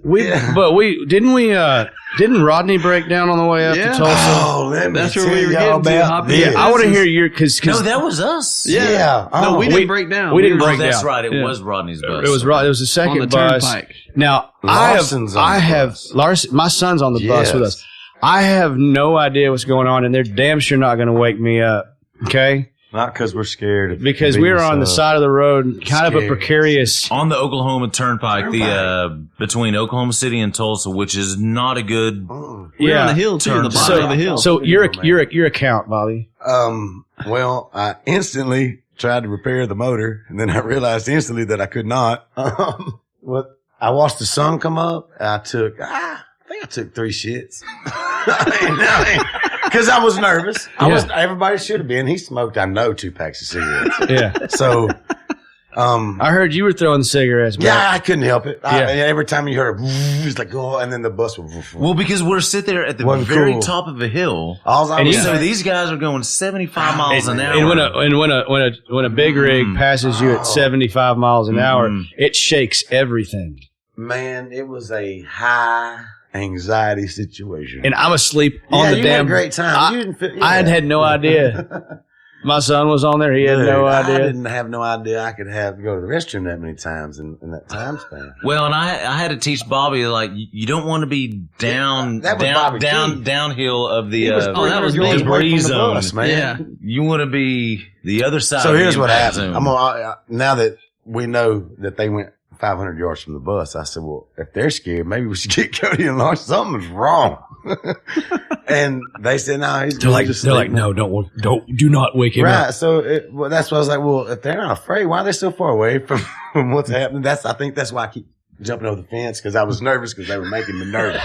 Didn't Rodney break down on the way up to Tulsa? Oh, that's where we were getting to. I want to hear your, because No, that was us. Yeah. No, we didn't break down. We didn't break That's down. right. It was Rodney's bus. It was the second on the bus. turnpike. Now, Larson's on the bus. Larson, my son's on the bus with us. I have no idea what's going on, and they're damn sure not going to wake me up. Okay? Not because we're scared. Because we were on the side of the road, kind of a precarious. On the Oklahoma Turnpike, between Oklahoma City and Tulsa, which is not a good. We're on the hill too, the bottom of the hill. So your account, Bobby. Well, I instantly tried to repair the motor, and then I realized instantly that I could not. I watched the sun come up. I think I took 3 shits. Because I was nervous. Everybody should have been. He smoked, I know, 2 packs of cigarettes. Yeah. So, I heard you were throwing cigarettes back. Yeah, I couldn't help it. Every time you heard it, it's like, oh, and then the bus would. Well, because we're sitting there at the very top of a hill. So these guys are going 75 miles an hour. And when a big rig passes you at 75 miles an hour, it shakes everything. Man, it was a high anxiety situation. And I'm asleep on the damn. Had a great time. I had no idea. My son was on there. He had no idea. I didn't have no idea I could have to go to the restroom that many times in that time span. Well, and I had to teach Bobby, like, you don't want to be downhill of the debris zone. Bus, man. Yeah. You want to be the other side. So here's what happened. Now that we know that they went 500 yards from the bus, I said, well, if they're scared, maybe we should get Cody and Lawrence. Something's wrong. And they said, no, he's they're like, no, do not wake him up. Right. So that's why I was like, well, if they're not afraid, why are they so far away from what's happening? I think that's why I keep jumping over the fence, because I was nervous because they were making me nervous.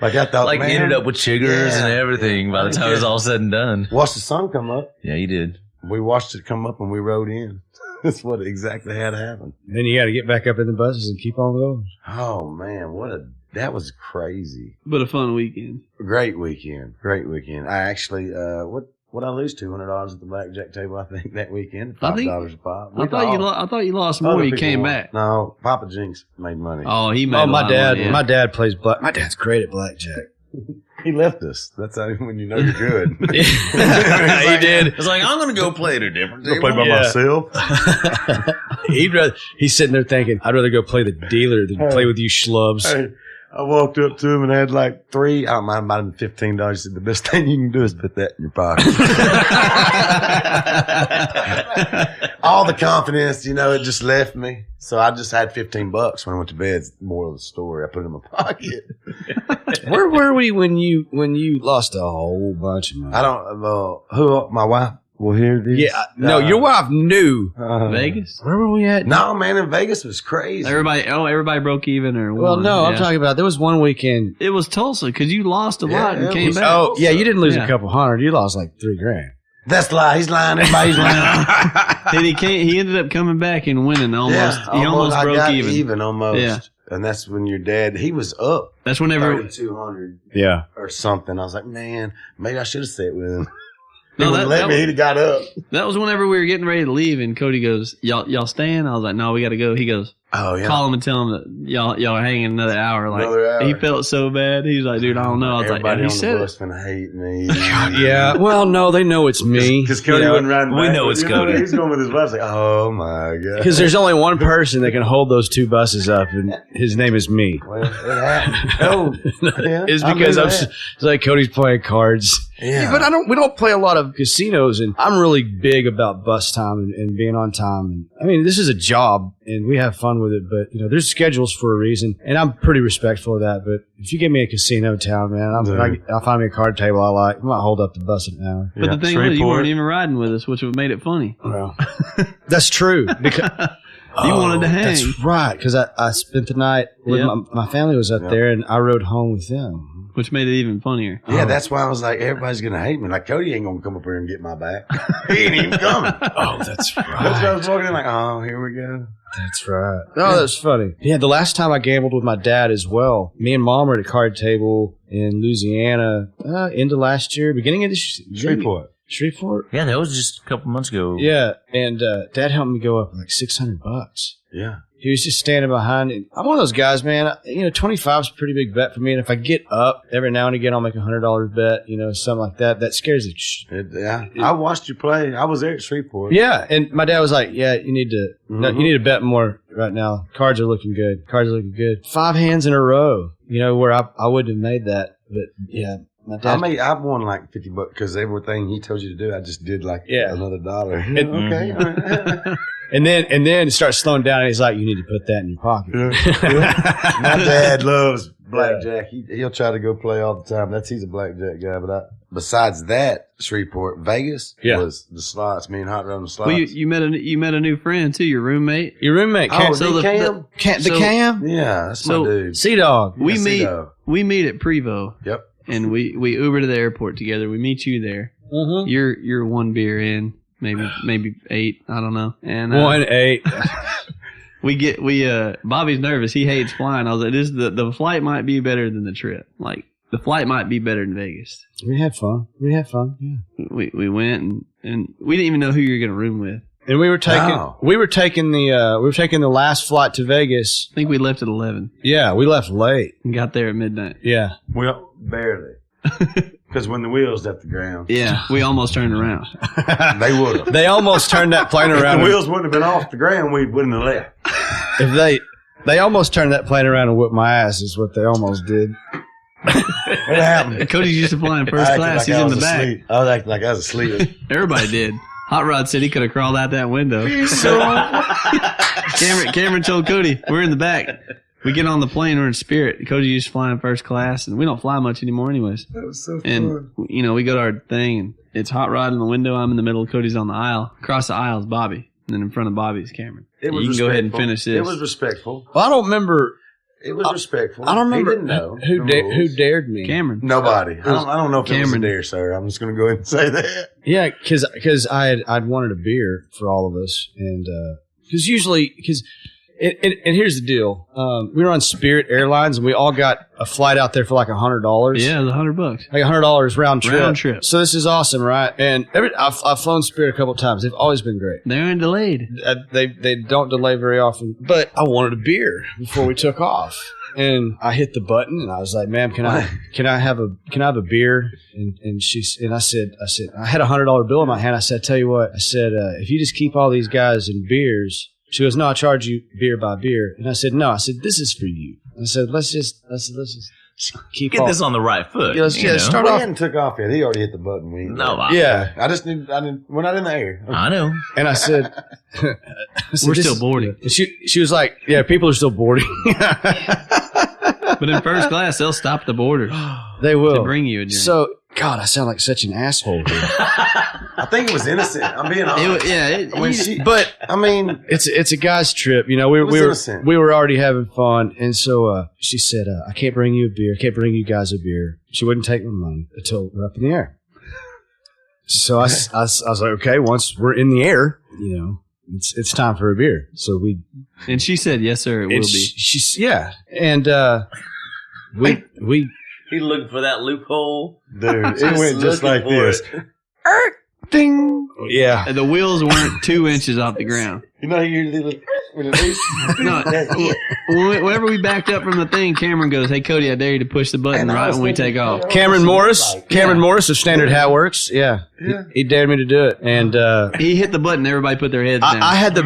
Like I thought, like, ended up with chiggers and everything by the time it was all said and done. Watched the sun come up. Yeah, you did. We watched it come up and we rode in. That's what exactly had to happen. Then you got to get back up in the buses and keep on going. Oh man, that was crazy. But a fun weekend. Great weekend. I actually, what I lose $200 at the blackjack table, I think, that weekend. $5 a pop. I thought you lost more. You came back. No, Papa Jinks made money. Oh, he made. Oh, my dad. My dad plays black. My dad's great at blackjack. He left us. That's how when you know you're good. He did. It's like, I'm going to go play at a different table. Play by myself. He's sitting there thinking, I'd rather go play the dealer than play with you schlubs. Hey, I walked up to him and had like 3. I don't mind about $15. He said, the best thing you can do is put that in your pocket. All the confidence, it just left me. So I just had $15 when I went to bed. Moral of the story, I put it in my pocket. Where were we when you lost a whole bunch of money? I don't. Who? My wife will hear this. Yeah, no, your wife knew. Vegas. Where were we at? No, man, in Vegas was crazy. Everybody broke even or well, won. no, I'm talking about there was one weekend. It was Tulsa because you lost a lot and came back. Oh, yeah, you didn't lose a couple hundred. You lost like $3,000. That's a lie. He's lying. Everybody's lying. And he ended up coming back and winning almost. Yeah, he almost broke got even. Almost. Yeah. And that's when your dad, he was up. That's whenever 3,200. Yeah. Or something. I was like, man, maybe I should have sat with him. No, he'd have got up. That was whenever we were getting ready to leave, and Cody goes, "Y'all staying?" I was like, "No, we got to go." He goes, "Oh yeah." Call him and tell him that y'all are hanging another hour. He felt so bad. He's like, "Dude, I don't know." I was Everybody like, on the bus gonna hate me. Yeah. Well, no, they know it's me because Cody wasn't riding. We know it's Cody. He's going with his wife. Like, oh my god. Because there's only one person that can hold those 2 buses up, and his name is me. Well, it happened. It's because it's like Cody's playing cards. Yeah. But we don't play a lot of casinos, and I'm really big about bus time and being on time. I mean, this is a job and we have fun with it, but there's schedules for a reason, and I'm pretty respectful of that. But if you give me a casino town, man, I'll find me a card table I like. I might hold up the bus an hour. But the thing was, you weren't even riding with us, which would have made it funny. Well, that's true. Because you wanted to hang. That's right, because I spent the night with my family was up there, and I rode home with them. which made it even funnier. Yeah, that's why I was like, everybody's going to hate me. Like, Cody ain't going to come up here and get my back. He ain't even coming. Oh, that's right. That's why I was walking in like, oh, here we go. That's right. Oh, that's funny. Yeah, the last time I gambled with my dad as well, me and Mom were at a card table in Louisiana into last year, beginning of this Shreveport. Yeah, that was just a couple months ago. Yeah, and Dad helped me go up like $600. Yeah. He was just standing behind it. I'm one of those guys, man. 25 is a pretty big bet for me. And if I get up every now and again, I'll make a $100 bet, something like that. That scares the I watched you play. I was there at Shreveport. Yeah. And my dad was like, yeah, you need to bet more right now. Cards are looking good. 5 hands in a row, where I wouldn't have made that. But yeah. My dad, I've won like $50 because everything he told you to do, I just did like another dollar. Okay. And then it starts slowing down, and he's like, "You need to put that in your pocket." Yeah. My dad loves blackjack. He'll try to go play all the time. He's a blackjack guy. But besides that, Shreveport, Vegas was the slots. Me and Hot Rod on the slots. Well, you met a new friend too. Your roommate. Cam. So Cam. Yeah, that's my dude. Sea Dog. We meet at Prevo. Yep. And we Uber to the airport together. We meet you there. Mm-hmm. You're 1 beer in, maybe 8. I don't know. And 1-8. Bobby's nervous. He hates flying. I was like, the flight might be better than the trip. Like the flight might be better than Vegas. We had fun. Yeah. We went and we didn't even know who you were gonna room with. And we were taking the last flight to Vegas. I think we left at 11. Yeah, we left late And got there at midnight. Yeah. Well, barely. Because when the wheels left the ground. Yeah, we almost turned around. They would have. They almost turned that plane around. If the wheels wouldn't have been off the ground, we wouldn't have left. If they almost turned that plane around and whipped my ass is what they almost did. What happened? Cody's used to fly in first class. He's in the back. Asleep. I was acting like I was asleep. Everybody did. Hot Rod said he could have crawled out that window. Cameron told Cody, we're in the back. We get on the plane, we're in Spirit. Cody used to fly in first class, and we don't fly much anymore anyways. That was so and, fun. we go to our thing, and it's Hot Rod in the window. I'm in the middle. Cody's on the aisle. Across the aisle is Bobby. And then in front of Bobby is Cameron. You can go ahead and finish this. It was respectful. Well, I don't remember. It was respectful. I don't remember he didn't know who dared me. Cameron. Nobody. I don't know if it was a Cameron. dare, sir. I'm just going to go ahead and say that. Yeah, because I'd wanted a beer for all of us, and here's the deal: we were on Spirit Airlines, and we all got a flight out there for like $100. Yeah, it was $100. Like $100 round trip. Round trip. So this is awesome, right? And I've flown Spirit a couple of times. They've always been great. They're delayed. They don't delay very often. But I wanted a beer before we took off. And I hit the button, and I was like, "Ma'am, can I have a beer?" And I said, I had $100 bill in my hand. I said, "Tell you what," I said, "if you just keep all these guys in beers." She goes, "No, I charge you beer by beer." And I said, "No," I said, "This is for you." I said, let's just keep Get this on the right foot. Yeah, let's start We off. hadn't took off yet. He already hit the button. We're not in the air. I know. And I said, We're still boarding. And she was like, "Yeah, people are still boarding." But in first class, they'll stop the border They will to bring you a drink. So, God, I sound like such an asshole here. I think it was innocent. I'm being honest. It's a guy's trip. We were already having fun, and so she said, "I can't bring you a beer. Can't bring you guys a beer." She wouldn't take my money until we're up in the air. So I was like, "Okay, once we're in the air, it's time for a beer." So and she said, "Yes, sir, it will be." And we. He looking for that loophole. Dude, it went just like this. Ding. Yeah. And the wheels weren't 2 inches off the ground. You know how you usually No, whenever we backed up from the thing, Cameron goes, "Hey, Cody, I dare you to push the button right when we take off." Cameron Morris of Standard Hat Works. Yeah. He dared me to do it. And he hit the button. Everybody put their heads down. I had the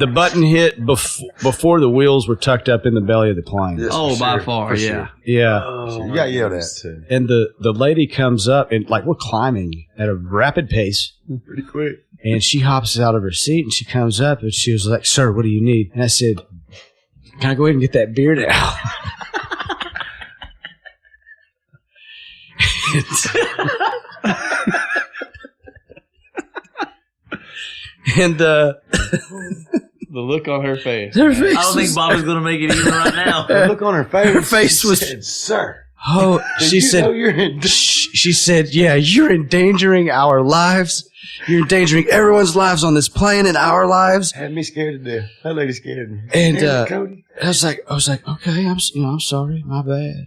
button hit before the wheels were tucked up in the belly of the plane. Yes, by far, yeah. Sure. Yeah. You got yelled at too. And the lady comes up, and we're climbing at a rapid pace. Pretty quick. And she hops out of her seat, and she comes up, and she was like, "Sir, what do you need?" And I said, "Can I go ahead and get that beer now?" And look on her face. Her face I don't think Bob is going to make it even right now. The look on her face. Her face was. Said, "Sir." Oh, she said. She said, "Yeah, you're endangering our lives. You're endangering everyone's lives on this planet, our lives." Had me scared to death. That lady scared me. And Cody. I was like, okay, I'm sorry, my bad.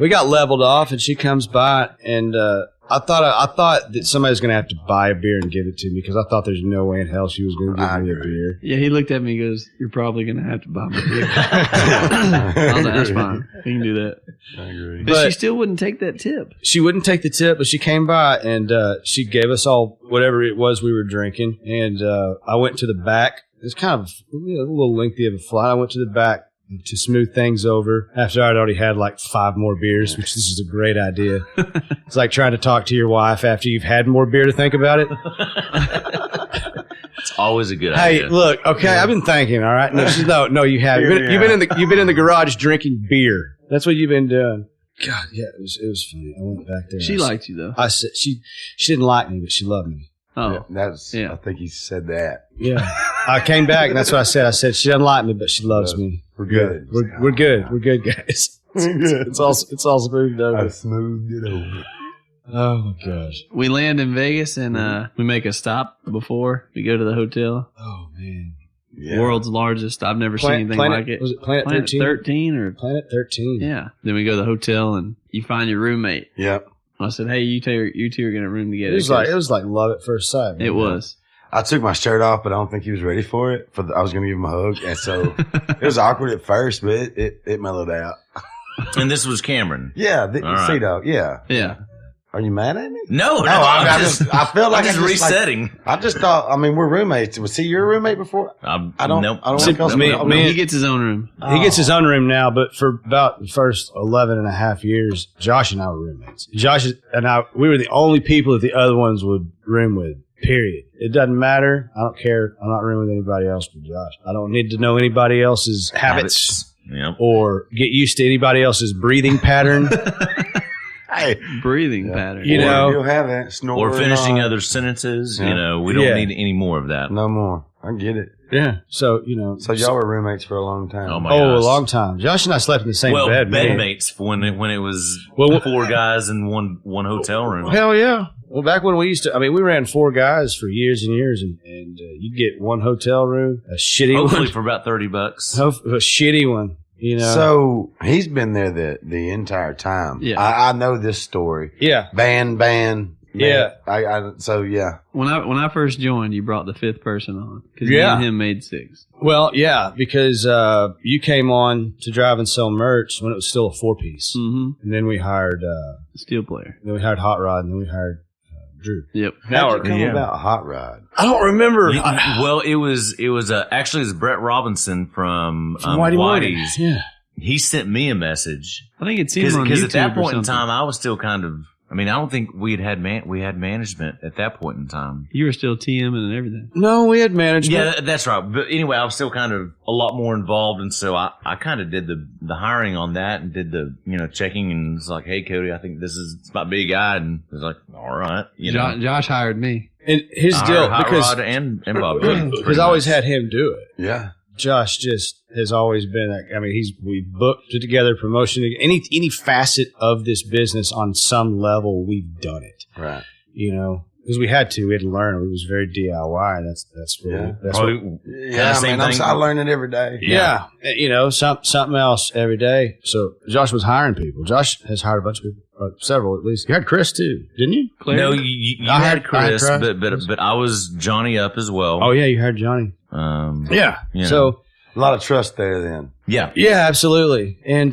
We got leveled off, and she comes by, and I thought that somebody was going to have to buy a beer and give it to me because I thought there's no way in hell she was going to give me a beer. Yeah, he looked at me and goes, "You're probably going to have to buy me a beer." I was like, "That's fine. We can do that." I agree. But she still wouldn't take that tip. She wouldn't take the tip, but she came by, and she gave us all whatever it was we were drinking. And I went to the back. It's kind of a little lengthy of a flight. I went to the back to smooth things over after I'd already had like 5 more beers, which this is a great idea. It's like trying to talk to your wife after you've had more beer to think about it. It's always a good idea. Hey, look, okay, I've been thinking, all right? No, you haven't. You've been in the garage drinking beer. That's what you've been doing. God, yeah, it was funny. I went back there. She liked you though. I said she didn't like me, but she loved me. Oh, Yeah, I think he said that. Yeah. I came back, and that's what I said. I said, she doesn't like me, but she loves me. We're good. We're good. We're good, guys. It's all smoothed over. I smoothed it over. Oh, my gosh. we land in Vegas and we make a stop before we go to the hotel. Oh, man. Yeah. World's largest. I've never seen anything like it. Was it Planet 13? 13 or Planet 13. yeah. Then we go to the hotel and you find your roommate. Yep. I said, "Hey, you two are gonna room together." It was like love at first sight. Man. It was. I took my shirt off, but I don't think he was ready for it. I was going to give him a hug, and so it was awkward at first, but it mellowed out. And this was Cameron. Yeah, right. C-Dog, yeah. Yeah. Are you mad at me? No, I felt like I'm just resetting. I just thought. I mean, we're roommates. Was he your roommate before? I don't. Nope. I don't want to me- He gets his own room. He gets his own room now, but for about the first 11 and a half years, Josh and I were roommates. Josh and I, we were the only people that the other ones would room with, period. It doesn't matter. I don't care. I'm not rooming with anybody else but Josh. I don't need to know anybody else's habits. Yep. Or get used to anybody else's breathing pattern. Hey, Breathing pattern. You know, you'll have it. Snore Or finishing other sentences. Yeah. We don't need any more of that. No more. I get it. Yeah. So, So y'all were roommates for a long time. Oh, my a gosh. long time. Josh and I slept in the same bed. man. bedmates when it was Well, 4 guys in one hotel room. Hell yeah. Well, back when we we ran 4 guys for years and years, and you'd get one hotel room, a shitty Hopefully one. for about $30. A shitty one, you know. So he's been there the entire time. Yeah. I know this story. Yeah. Band. Yeah. So yeah. When I first joined, you brought the 5th person on because Yeah. me and him made 6. Well, yeah, because you came on to drive and sell merch when it was still a 4-piece. Mm-hmm. And then we hired Steel player. Hot Rod, and then we hired Drew. Yep. How'd you come about Hot Rod? I don't remember. Well, it was actually it was Brett Robinson from Whitey Morgan. Whitey's. Yeah. He sent me a message I think it's him on because YouTube at that or point in something. time I was still kind of. I mean, I don't think we had management at that point in time. You were still TMing and everything. No, we had management. Yeah, that's right. But anyway, I was still kind of a lot more involved, and so I kind of did the hiring on that and did the checking, and it's like, hey, Cody, I think it's about to be a guy, and it was like, all right, Josh hired me. And his I deal, hired Hot because Rod and Bobby, because I always had him do it. Yeah. Josh just has always been. We booked it together, promotion, any facet of this business on some level, we've done it. Right. Because we had to learn. It was very DIY. That's what. Yeah, same I'm thing. learning every day. Yeah, something else every day. So Josh was hiring people. Josh has hired a bunch of people, several at least. You had Chris too, didn't you? Claire? No, you I had had Chris, Chris. but I was Johnny up as well. Oh yeah, you hired Johnny. Yeah. So A lot of trust there then. yeah. yeah, absolutely. And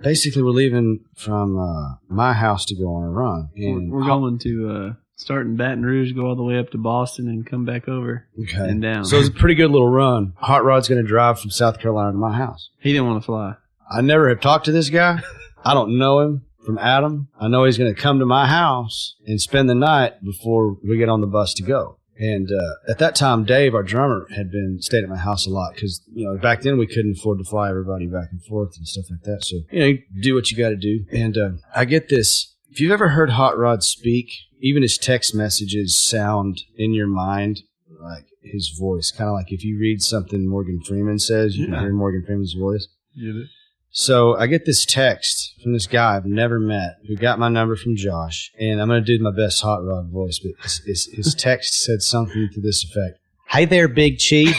basically, we're leaving from my house to go on a run. And We're going to start in Baton Rouge, go all the way up to Boston, and come back over okay. and down. So it's a pretty good little run. Hot Rod's going to drive from South Carolina to my house. He didn't want to fly. I never have talked to this guy. I don't know him from Adam. I know he's going to come to my house and spend the night before we get on the bus to go. And at that time, Dave, our drummer, had been staying at my house a lot because, back then we couldn't afford to fly everybody back and forth and stuff like that. So, you do what you got to do. And I get this. If you've ever heard Hot Rod speak, even his text messages sound in your mind like his voice, kind of like if you read something Morgan Freeman says, you can hear Morgan Freeman's voice. Get it? So I get this text from this guy I've never met who got my number from Josh, and I'm going to do my best hot rod voice, but his text said something to this effect. Hey there, Big Chief.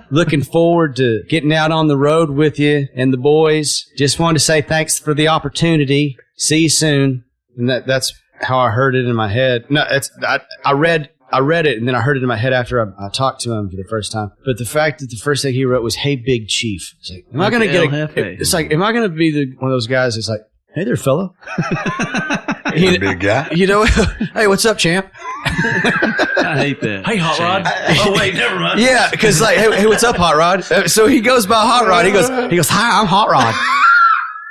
Looking forward to getting out on the road with you and the boys. Just wanted to say thanks for the opportunity. See you soon. And that's how I heard it in my head. No, I read it, and then I heard it in my head after I talked to him for the first time. But the fact that the first thing he wrote was, "Hey, Big Chief." It's like, am I going to get it's like, am I going to be one of those guys that's like, "Hey there, fella." Big guy. You know, hey, what's up, champ? I hate that. Hey, Hot Rod. Oh, wait, never mind. Yeah, because like, hey, what's up, Hot Rod? So he goes by Hot Rod. He goes, "Hi, I'm Hot Rod."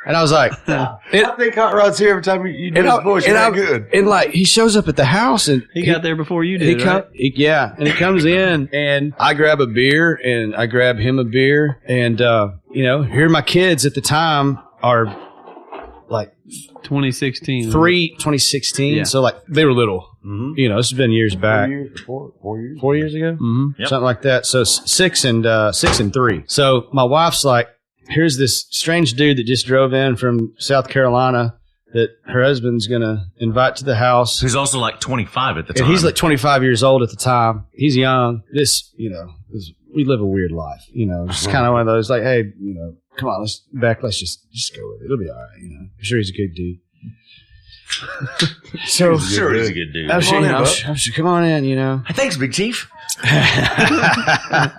And I was like, I think Hot Rod's here every time you do his voice. You're not good. And like, he shows up at the house, and He got there before you did, right? And he comes in, and I grab a beer, and I grab him a beer, and here my kids at the time are like 2016. 2016, Yeah. so like they were little. Mm-hmm. You know, this has been years back. 4 years. 4 years ago, Mm-hmm. something like that. So 6 and 3. So my wife's like, here's this strange dude that just drove in from South Carolina that her husband's going to invite to the house. Who's also like 25 at the time. And he's like 25 years old at the time. He's young. We live a weird life. Just kind of one of those like, hey, come on, let's just go with it. It'll be all right. I'm sure he's a good dude. So sure he's a good dude. I'm sure, come on in, Hey, thanks, Big Chief. Yeah.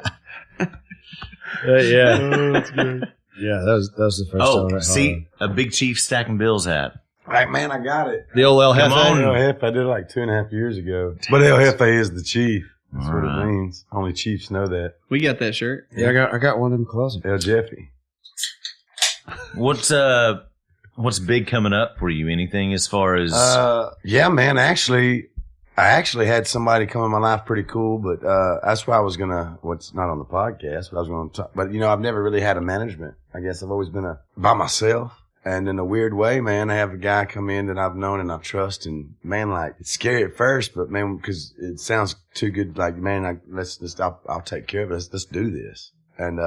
That's good. Yeah, that was the first time. Oh, see, a Big Chief Stackin Bills hat. Like, man, I got it. The old El Jefe. Come on. El Jefe, I did it like 2.5 years ago. But El Jefe is the chief. That's what it means. Only chiefs know that. We got that shirt. Yeah, I got one in the closet. El Jefe. What's big coming up for you? Anything as far as yeah, man. I actually had somebody come in my life pretty cool, but that's why I was gonna. What's not on the podcast, but I was gonna talk. But I've never really had a management. I guess I've always been by myself. And in a weird way, man, I have a guy come in that I've known and I trust, and man, like it's scary at first, but man, because it sounds too good. Like, man, I'll take care of it. Let's do this, and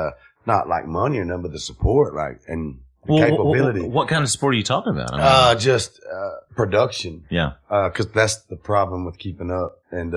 not like money or nothing, but the support, like and. Capability. What kind of support are you talking about? Just production. Yeah. Because that's the problem with keeping up and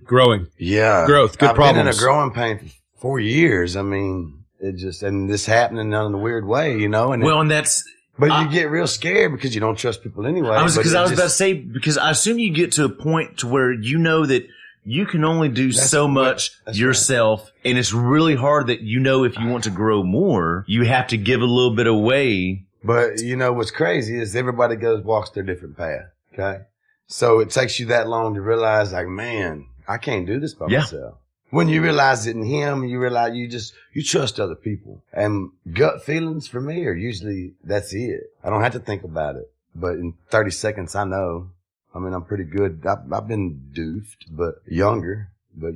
Growing. Yeah, growth. Good problems. I've been in a growing pain for 4 years. I mean, and this happening in a weird way, And that's. But you get real scared because you don't trust people anyway. I was about to say, because I assume you get to a point to where that you can only do so much yourself, right. And it's really hard that if you want to grow more, you have to give a little bit away. But what's crazy is everybody walks their different path, okay? So it takes you that long to realize, like, man, I can't do this by myself. When you realize it in him, you realize you trust other people. And gut feelings for me are usually, that's it. I don't have to think about it. But in 30 seconds, I know. I mean, I'm pretty good. I've been doofed, but younger, but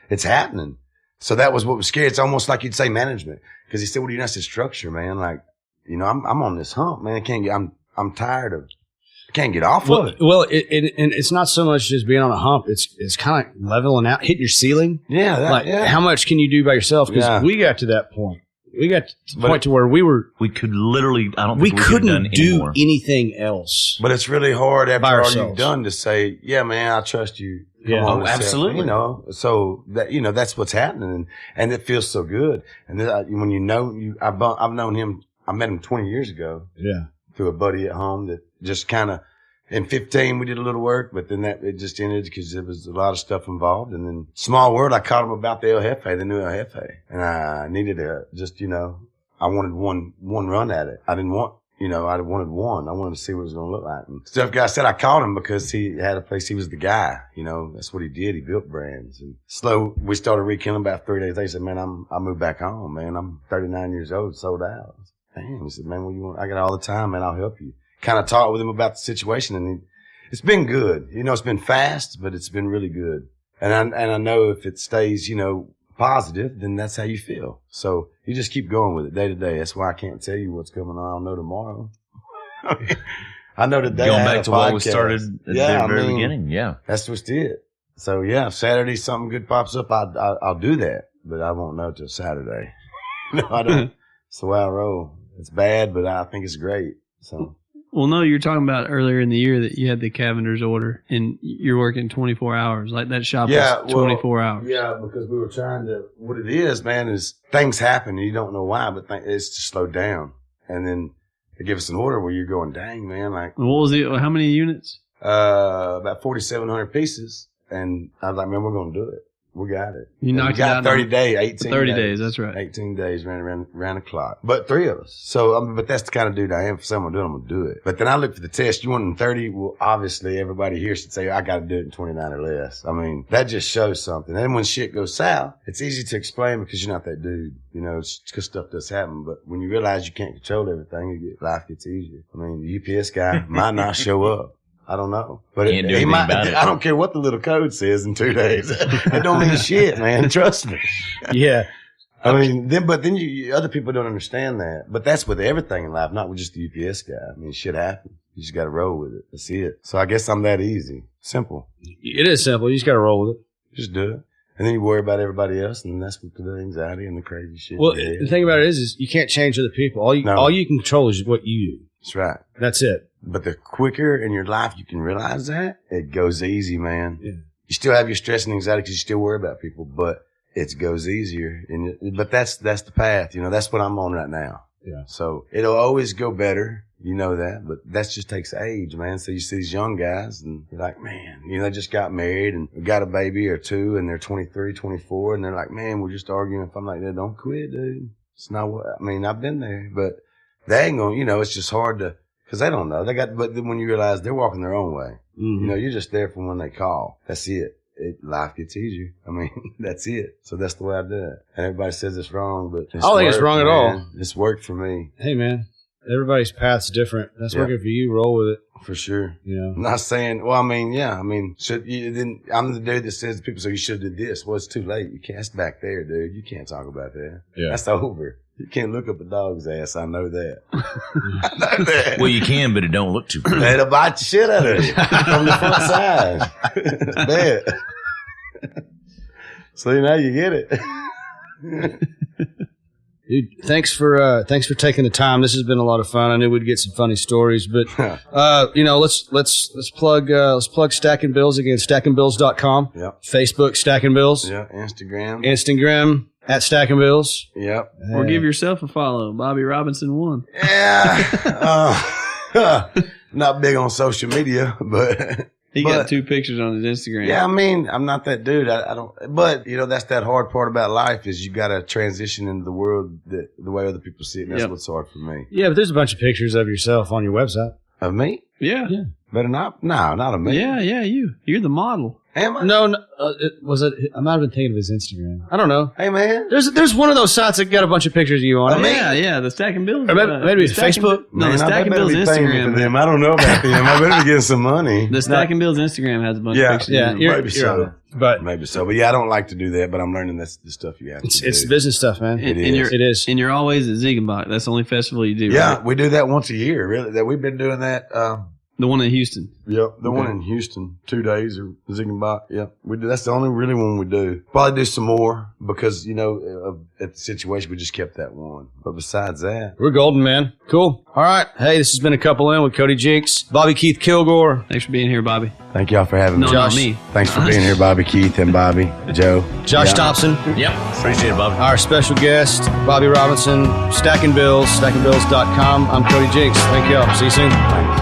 it's happening. So that was what was scary. It's almost like you'd say management. Cause he said, what do you know? I said structure, man. Like, I'm on this hump, man. I'm tired of, I can't get off of it. Well, and it's not so much just being on a hump. It's kind of leveling out, hitting your ceiling. Yeah. How much can you do by yourself? Cause we got to that point. We got to the point to where we could literally, we couldn't do anything else. But it's really hard after all you've done to say, yeah, man, I trust you. Yeah. Oh, absolutely. So that, that's what's happening. And it feels so good. And then when I've known him, I met him 20 years ago. Yeah. Through a buddy at home that just kind of, in 15, we did a little work, but then it just ended because there was a lot of stuff involved. And then, small word, I called him about the El Jefe, the new El Jefe. And I needed I wanted one run at it. I didn't want, I wanted one. I wanted to see what it was going to look like. And Stuff Guy said I called him because he had a place. He was the guy, that's what he did. He built brands. And we started rekindling about 3 days later. He said, man, I moved back home, man. I'm 39 years old, sold out. Damn. He said, man, what do you want? I got all the time, man. I'll help you. Kind of talked with him about the situation, and it's been good. It's been fast, but it's been really good. And I know if it stays, positive, then that's how you feel. So you just keep going with it day to day. That's why I can't tell you what's coming on. I'll know tomorrow. I know today. Going back to what we started at the very beginning. Yeah. That's just it. So yeah, if Saturday something good pops up, I'll do that, but I won't know till Saturday. No, I don't. That's the way I roll. It's bad, but I think it's great. So. Well, no, you're talking about earlier in the year that you had the Cavender's order and you're working 24 hours. Like that shop is 24 hours. Yeah, because we were trying to, what it is, man, is things happen and you don't know why, but it's just slowed down. And then they give us an order where you're going, dang, man, like. And what was it? How many units? About 4,700 pieces. And I was like, man, we're going to do it. We got it. You knocked it out. 30 days, 18 30 days, that's right. 18 days, ran around the clock. But 3 of us. So, but that's the kind of dude I am. For someone doing, I'm going to do it. But then I look for the test. You want in 30? Well, obviously, everybody here should say, I got to do it in 29 or less. I mean, that just shows something. And then when shit goes south, it's easy to explain because you're not that dude. You know, it's because stuff does happen. But when you realize you can't control everything, life gets easier. I mean, the UPS guy might not show up. I don't know. But he might, I don't care what the little code says in 2 days. It don't mean shit, man. Trust me. Yeah. I mean, then other people don't understand that. But that's with everything in life, not with just the UPS guy. I mean, shit happens. You just got to roll with it. That's it. So I guess I'm that easy. Simple. It is simple. You just got to roll with it. Just do it. And then you worry about everybody else, and that's what the anxiety and the crazy shit. Well, the thing about it is you can't change other people. All you can control is what you do. That's right. That's it. But the quicker in your life you can realize that, it goes easy, man. Yeah. You still have your stress and anxiety because you still worry about people, but it goes easier. But that's the path. You know, that's what I'm on right now. Yeah. So it'll always go better. You know that, but that just takes age, man. So you see these young guys and you're like, man, you know, they just got married and got a baby or two and they're 23, 24 and they're like, man, we're just arguing. If I'm like that, don't quit, dude. It's not what, I mean, I've been there, but they ain't gonna, you know, it's just hard to, cause they don't know. But then when you realize they're walking their own way, you know, you're just there for when they call. That's it. Life gets easier. I mean, that's it. So that's the way I do it. And everybody says it's wrong, but I don't think it's wrong at all. It's worked for me. Hey, man. Everybody's path's different. That's working for you. Roll with it. For sure. You know. I'm not saying, well, I mean, yeah. I mean, then I'm the dude that says to people, so you should have did this. Well, it's too late. You can't. That's back there, dude. You can't talk about that. Yeah. That's over. You can't look up a dog's ass. I know that. I know that. Well, you can, but it don't look too good. It'll bite the shit out of you from the front side. It's bad. So now you get it. Dude, thanks for taking the time. This has been a lot of fun. I knew we'd get some funny stories, but you know, let's plug Stackin Bills again. StackinBills.com. Yep. Facebook Stackin Bills. Yeah. Instagram at Stackin Bills. Yep. Or give yourself a follow. Bobby Robinson 1. Yeah. Not big on social media, but. He got 2 pictures on his Instagram. Yeah, I mean, I'm not that dude. I don't. But you know, that's that hard part about life is you got to transition into the world the way other people see it. And that's what's hard for me. Yeah, but there's a bunch of pictures of yourself on your website. Of me? Yeah. Better not. No, not of me. Yeah, you're the model. Am I? No, I might have been thinking of his Instagram. I don't know. Hey, man. There's one of those sites that got a bunch of pictures of you on it. Yeah, the Stackin Bills. Or maybe it's Facebook. No, the Stackin Bills Instagram. Them. I don't know about them. I better be getting some money. The Stackin Bills Instagram has a bunch of pictures. Yeah, maybe so. But maybe so. But yeah, I don't like to do that, but I'm learning that's the stuff you have to do. It's business stuff, man. It is. And you're always at Ziegenbach. That's the only festival you do, Yeah, right? we do that once a year, really. That we've been doing that. The one in Houston. Yep, the one in Houston, 2 days or Ziegenbach. Yep, we do. That's the only really one we do. Probably do some more because you know at the situation we just kept that one. But besides that, we're golden, man. Cool. All right. Hey, this has been A Couple In with Cody Jinks, Bobby Keith Kilgore. Thanks for being here, Bobby. Thank y'all for having me. No, Josh. not me. Thanks for being here, Bobby Keith and Bobby Joe. Josh Thompson. Yep. Appreciate it, Bobby. Our special guest, Bobby Robinson, Stackin Bills, StackinBills.com. I'm Cody Jinks. Thank y'all. See you soon. Thanks.